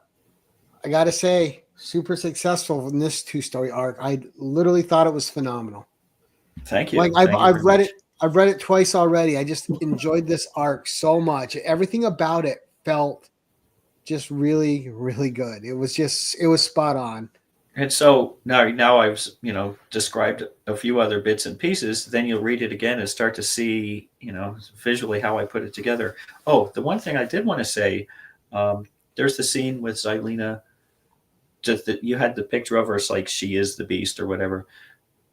gotta say, super successful in this 2-story arc. I literally thought it was phenomenal. Thank you. Like Thank you I've very read much. it. I've read it twice already. I just enjoyed this arc so much. Everything about it felt just really, really good. It was spot on. And so now I've described a few other bits and pieces. Then you'll read it again and start to see visually how I put it together. Oh, the one thing I did want to say, there's the scene with Xylena. Just that you had the picture of her, it's like she is the beast or whatever.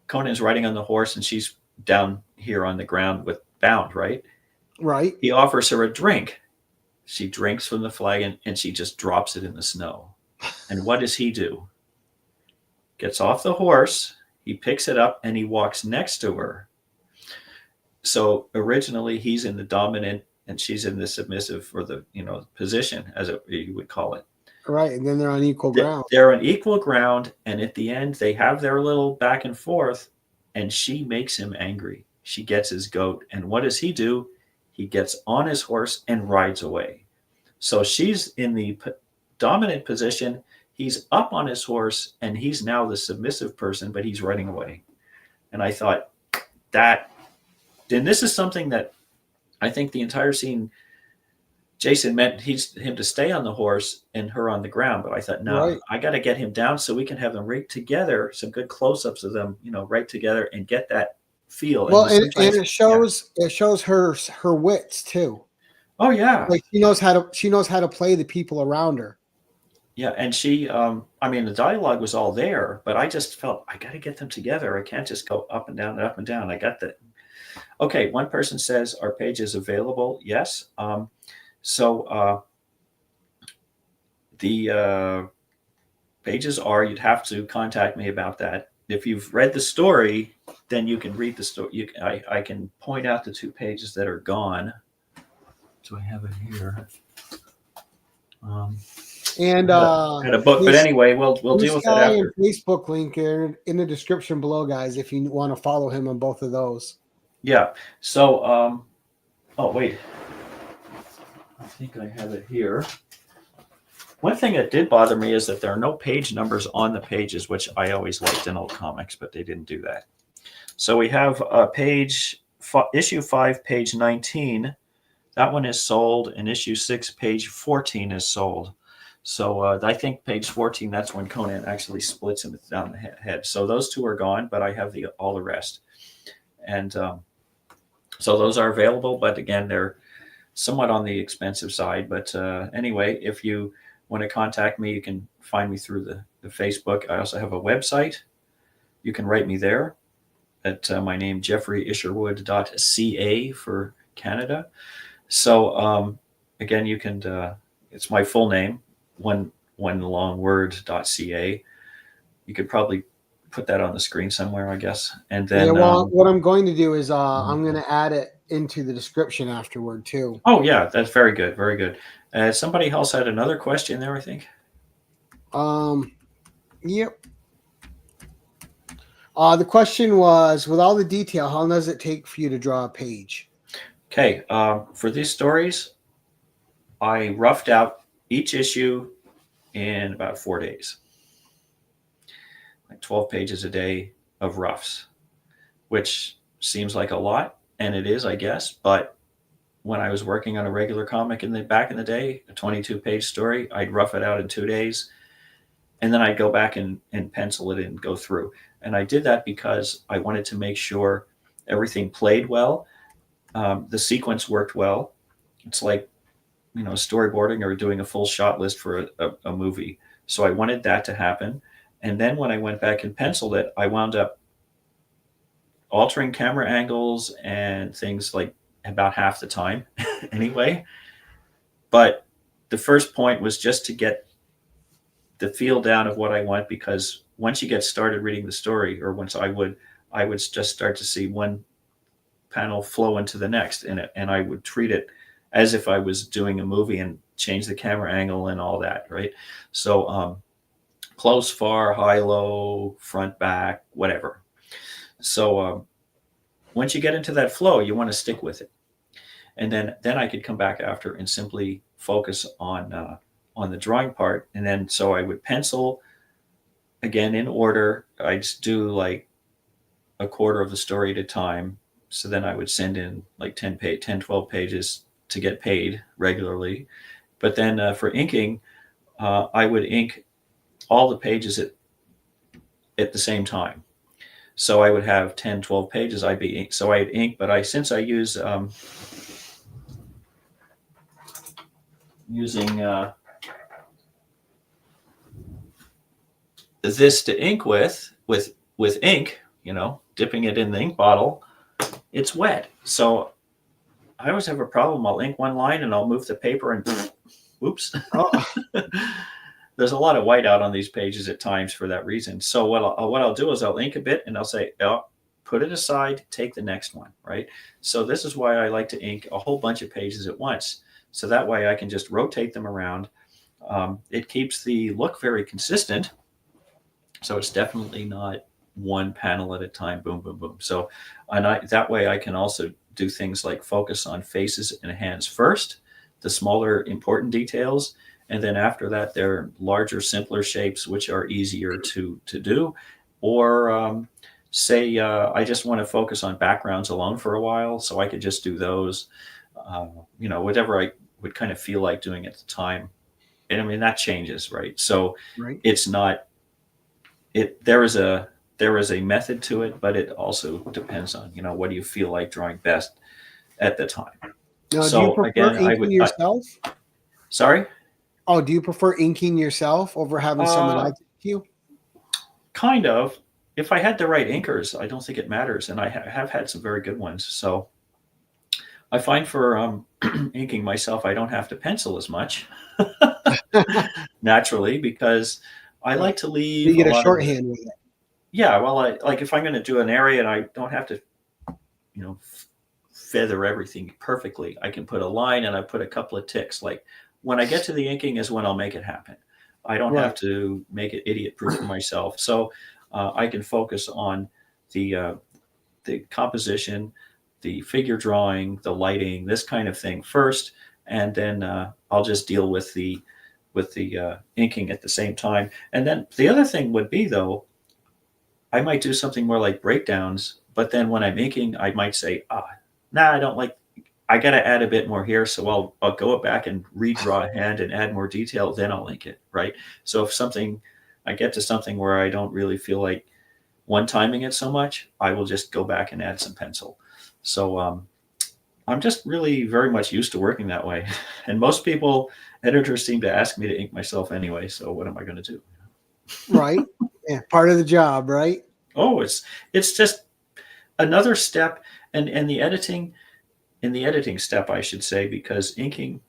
Conan's riding on the horse and she's down here on the ground with bound, right? Right. He offers her a drink. She drinks from the flagon and she just drops it in the snow. And what does he do? Gets off the horse, he picks it up and he walks next to her. So originally he's in the dominant and she's in the submissive, or the position, as you would call it. Right. And then they're on equal ground. They're on equal ground, and at the end they have their little back and forth, and she makes him angry. She gets his goat, and what does he do? He gets on his horse and rides away. So she's in the dominant position. He's up on his horse, and he's now the submissive person, but he's riding away. And I thought that, and this is something that I think the entire scene, Jason meant him to stay on the horse and her on the ground. But I thought, no, Right. I got to get him down so we can have them right together, some good close-ups of them, right together, and get that feel. Well, and it shows her wits too. Oh yeah. Like she knows how to play the people around her. Yeah, and she, the dialogue was all there, but I just felt I got to get them together. I can't just go up and down and up and down. I got that. Okay, one person says our page is available. Yes. So the pages are. You'd have to contact me about that. If you've read the story, then you can read the story. I can point out the 2 pages that are gone. Do I have it here? And had a book, but anyway, we'll deal with that after. And Facebook link are in the description below, guys, if you want to follow him on both of those. Yeah. So, oh wait, I think I have it here. One thing that did bother me is that there are no page numbers on the pages, which I always liked in old comics, but they didn't do that. So we have issue 5, page 19. That one is sold, and issue 6, page 14 is sold. So I think page 14, that's when Conan actually splits him down the head. So those 2 are gone, but I have all the rest. And so those are available, but again, they're somewhat on the expensive side. But anyway, if you want to contact me, you can find me through the Facebook. I also have a website. You can write me there at my name, jeffreyisherwood.ca for Canada. So again, you can, it's my full name, one long word.ca. You could probably put that on the screen somewhere, I guess. And then what I'm going to do is I'm going to add it into the description afterward too. Oh yeah, that's very good, very good. Somebody else had another question there, I think. Yep. The question was, with all the detail, how long does it take for you to draw a page? Okay, for these stories, I roughed out each issue in about 4 days. Like 12 pages a day of roughs, which seems like a lot, and it is, I guess. But when I was working on a regular comic back in the day, a 22-page story, I'd rough it out in 2 days, and then I'd go back and pencil it and go through. And I did that because I wanted to make sure everything played well, the sequence worked well. It's like, storyboarding or doing a full shot list for a movie. So I wanted that to happen. And then when I went back and penciled it, I wound up altering camera angles and things like about half the time anyway. But the first point was just to get the feel down of what I want, because once you get started reading the story, or once I would just start to see one panel flow into the next, and I would treat it as if I was doing a movie and change the camera angle and all that, right? So close, far, high, low, front, back, whatever. So once you get into that flow, you want to stick with it. And then I could come back after and simply focus on the drawing part. And then so I would pencil again in order. I'd just do like a quarter of the story at a time. So then I would send in like 10, 12 pages to get paid regularly. But then for inking, I would ink all the pages at the same time. So I would have 10, 12 pages. I'd ink, but since I use using this to ink with ink, dipping it in the ink bottle, it's wet. So I always have a problem. I'll ink one line and I'll move the paper and whoops. Oh. There's a lot of white out on these pages at times for that reason. So what I'll do is I'll ink a bit and I'll say, oh, put it aside, take the next one, right? So this is why I like to ink a whole bunch of pages at once. So that way I can just rotate them around. It keeps the look very consistent. So it's definitely not one panel at a time, boom, boom, boom. So that way I can also do things like focus on faces and hands first, the smaller important details. And then after that, they're larger, simpler shapes, which are easier to do. Or say I just want to focus on backgrounds alone for a while, so I could just do those, whatever I would kind of feel like doing at the time. And I mean, that changes, right? So right. It's not, there is a method to it, but it also depends on, what do you feel like drawing best at the time. Now, so do you prefer inking yourself? Sorry? Oh, do you prefer inking yourself over having someone else ink you? Kind of. If I had the right inkers, I don't think it matters. And I have had some very good ones. So I find for inking myself, I don't have to pencil as much naturally, because I like to leave. You get a shorthand with it. Yeah. Well, like if I'm going to do an area and I don't have to, feather everything perfectly, I can put a line and I put a couple of ticks. Like when I get to the inking is when I'll make it happen. I don't have to make it idiot proof for myself. So I can focus on the composition, the figure drawing, the lighting, this kind of thing first, and then I'll just deal with the inking at the same time. And then the other thing would be, though, I might do something more like breakdowns, but then when I'm inking, I might say, I don't like, I got to add a bit more here. So I'll go back and redraw a hand and add more detail, then I'll ink it, right? So if I get to something where I don't really feel like one-timing it so much, I will just go back and add some pencil. So I'm just really very much used to working that way. And most editors seem to ask me to ink myself anyway. So what am I going to do? Right. Yeah. Part of the job, right? Oh, it's just another step. And in the editing step, I should say, because inking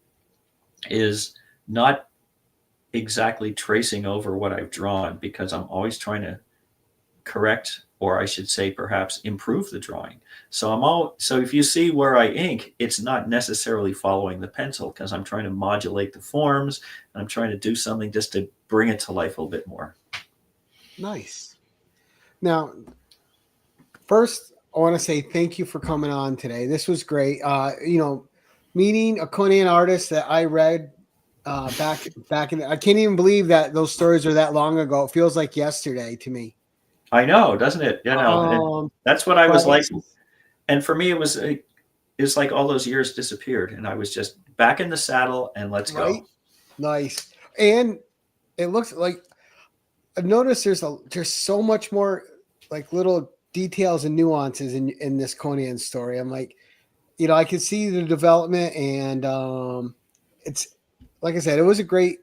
is not exactly tracing over what I've drawn, because I'm always trying to correct, or I should say perhaps improve the drawing. So so if you see where I ink, it's not necessarily following the pencil, because I'm trying to modulate the forms and I'm trying to do something just to bring it to life a little bit more. Nice. Now, first, I want to say thank you for coming on today. This was great. Meeting a Conan artist that I read back in. I can't even believe that those stories are that long ago. It feels like yesterday to me. I know, doesn't it? That's what I was like. And for me, it was it's like all those years disappeared, and I was just back in the saddle and let's Right? go. Nice. And it looks like I've noticed there's so much more like little details and nuances in this Conan story. I'm like, I could see the development, and it's like I said, it was a great,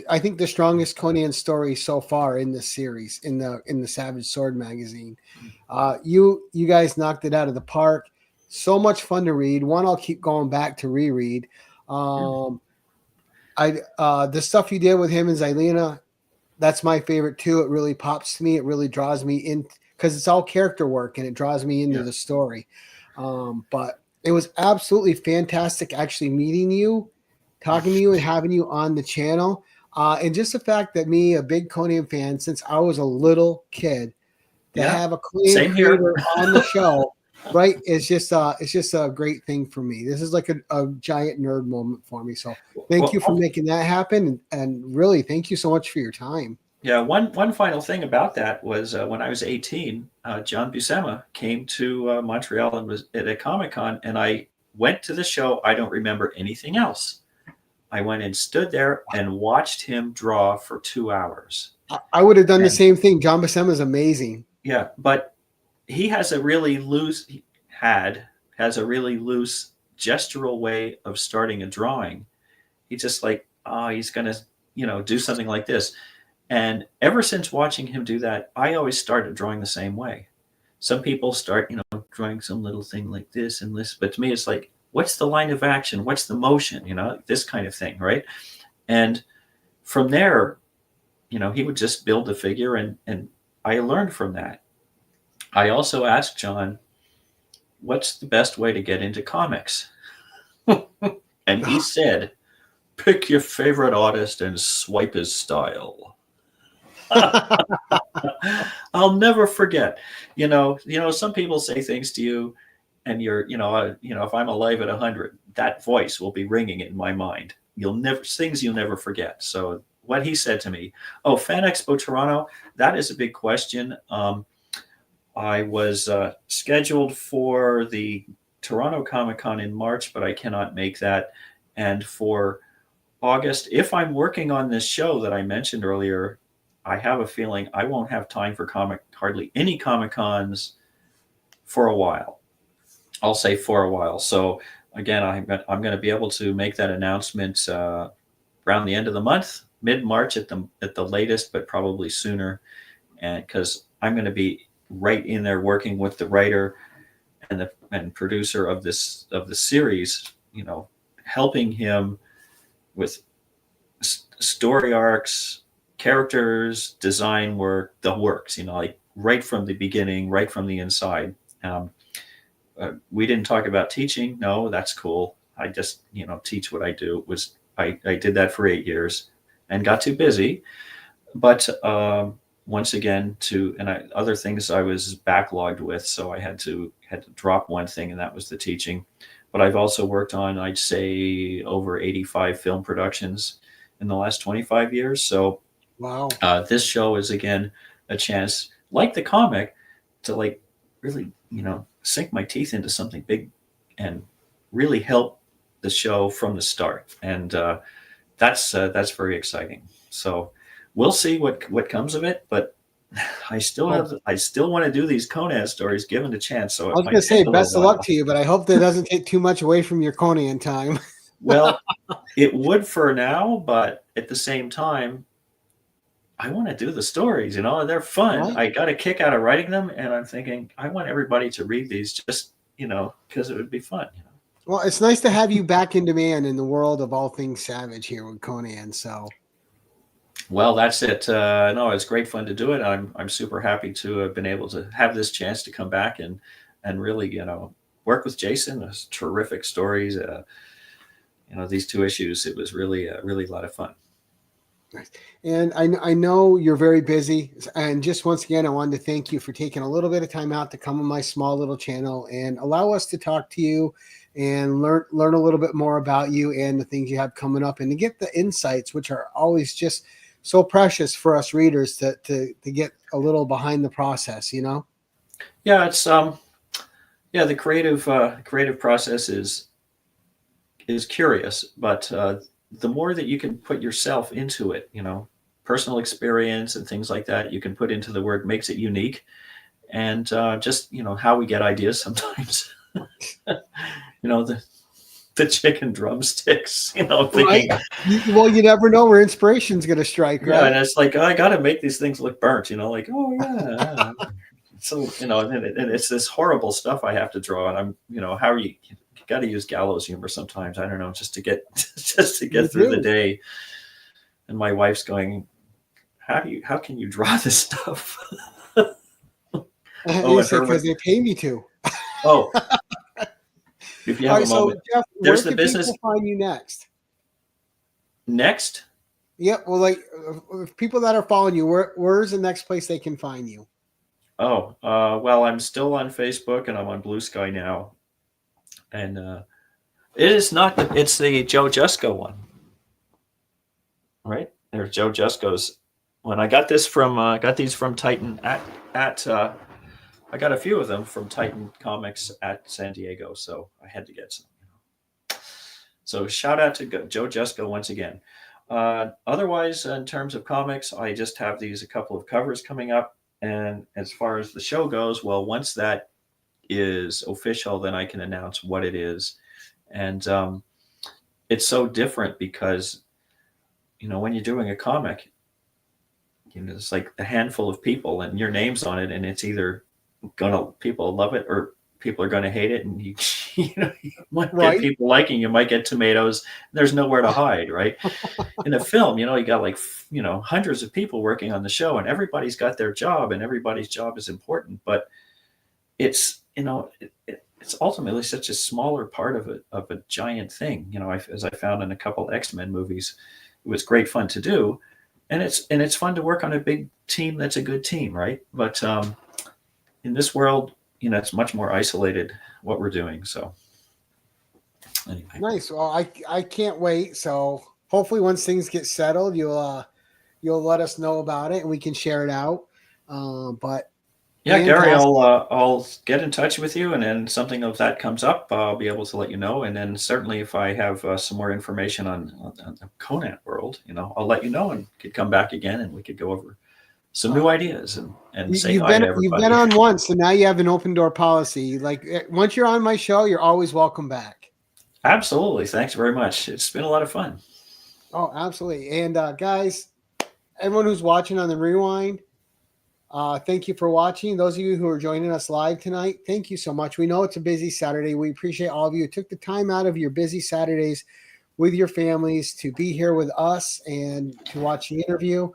I think the strongest Conan story so far in this series, in the Savage Sword magazine. You guys knocked it out of the park. So much fun to read. One I'll keep going back to reread. The stuff you did with him and Xylena, that's my favorite too. It really pops to me. It really draws me in because it's all character work and it draws me into the story. But it was absolutely fantastic actually meeting you, talking to you, and having you on the channel. And just the fact that me, a big Conan fan since I was a little kid, to have a Conan creator on the show, right? It's just a great thing for me. This is like a giant nerd moment for me. So thank you for making that happen. And really, thank you so much for your time. Yeah, one final thing about that was when I was 18, John Buscema came to Montreal and was at a Comic-Con, and I went to the show. I don't remember anything else. I went and stood there and watched him draw for 2 hours. I would have done the same thing. John Buscema is amazing. Yeah, but he has a really loose gestural way of starting a drawing. He's just like, he's gonna, do something like this. And ever since watching him do that, I always started drawing the same way. Some people start, drawing some little thing like this and this, but to me, it's like, what's the line of action? What's the motion? This kind of thing, right? And from there, he would just build the figure, and I learned from that. I also asked John, what's the best way to get into comics? And he said, pick your favorite artist and swipe his style. I'll never forget. Some people say things to you, and you're, if I'm alive at 100, that voice will be ringing in my mind. Things you'll never forget. So what he said to me, Fan Expo Toronto, that is a big question. I was scheduled for the Toronto Comic-Con in March, but I cannot make that. And for August, if I'm working on this show that I mentioned earlier, I have a feeling I won't have time for hardly any Comic-Cons for a while. I'll say for a while. So again, I'm going to be able to make that announcement around the end of the month, mid-March at the latest, but probably sooner. And because I'm going to be right in there working with the writer and producer of the series, helping him with story arcs, characters, design work, the works, like right from the beginning, right from the inside. We didn't talk about teaching. No, that's cool. I just, teach what I do. I did that for 8 years and got too busy. But once again, other things I was backlogged with, so I had to drop one thing, and that was the teaching. But I've also worked on, I'd say, over 85 film productions in the last 25 years. So wow, this show is again a chance, like the comic, to really sink my teeth into something big and really help the show from the start. And that's very exciting. So we'll see what comes of it, but I still want to do these Conan stories given the chance. So I was going to say best of luck to you, but I hope that doesn't take too much away from your Conan time. Well, it would for now, but at the same time, I want to do the stories, they're fun. Right. I got a kick out of writing them, and I'm thinking I want everybody to read these just, because it would be fun. Well, it's nice to have you back in demand in the world of all things Savage here with Conan. So, well, that's it. No, it's great fun to do it. I'm super happy to have been able to have this chance to come back and really, work with Jason. It was terrific stories. These 2 issues, it was really a lot of fun. And I know you're very busy, and just once again, I wanted to thank you for taking a little bit of time out to come on my small little channel and allow us to talk to you and learn a little bit more about you and the things you have coming up, and to get the insights, which are always just so precious for us readers to get a little behind the process. Yeah, it's Yeah, the creative process is curious, but the more that you can put yourself into it, personal experience and things like that, you can put into the work makes it unique. And just how we get ideas sometimes. The chicken drumsticks. Thinking, Right. Well, you never know where inspiration's going to strike, yeah, right? and it's like, oh, I got to make these things look burnt. Like, oh yeah. So and it's this horrible stuff I have to draw, and I'm how are you got to use gallows humor sometimes. I don't know, just to get through the day. And my wife's going, how can you draw this stuff? You say because they pay me to. Oh, if you have a moment, so Geof, there's where the can business. People find you next? Next? Yeah, well, like if people that are following you, where's the next place they can find you? Oh, well, I'm still on Facebook and I'm on BlueSky now, and it is not. It's the Joe Jusko one, right? There's Joe Jusko's. When I got these from Titan I got a few of them from Titan Comics at San Diego, so I had to get some. So shout out to Joe Jusko once again. Otherwise, in terms of comics, I just have a couple of covers coming up. And as far as the show goes, well, once that is official, then I can announce what it is. And it's so different because, when you're doing a comic, it's like a handful of people and your name's on it, and it's either people love it or people are going to hate it, and you might get people liking, you might get tomatoes. There's nowhere to hide, right? In a film, you got like hundreds of people working on the show, and everybody's got their job, and everybody's job is important. But it's it's ultimately such a smaller part of a giant thing. As I found in a couple X-Men movies, it was great fun to do, and it's fun to work on a big team that's a good team, right? But in this world, it's much more isolated what we're doing. So anyway. Nice. Well, I can't wait. So hopefully once things get settled, you'll let us know about it and we can share it out. But yeah, Gary, I'll get in touch with you, and then something of that comes up, I'll be able to let you know. And then certainly if I have some more information on the Conan world, I'll let you know, and could come back again and we could go over some new ideas and say hi to everybody. You've been on once, so now you have an open door policy. Like once you're on my show, you're always welcome back. Absolutely. Thanks very much. It's been a lot of fun. Oh, absolutely. And guys, everyone who's watching on the rewind, thank you for watching. Those of you who are joining us live tonight, thank you so much. We know it's a busy Saturday. We appreciate all of you who took the time out of your busy Saturdays with your families to be here with us and to watch the interview.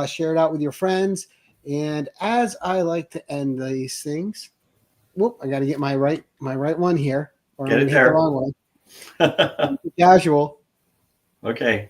Share it out with your friends. And as I like to end these things, I got to get my right one here, or get I'm it there. hit the wrong one. Casual. Okay.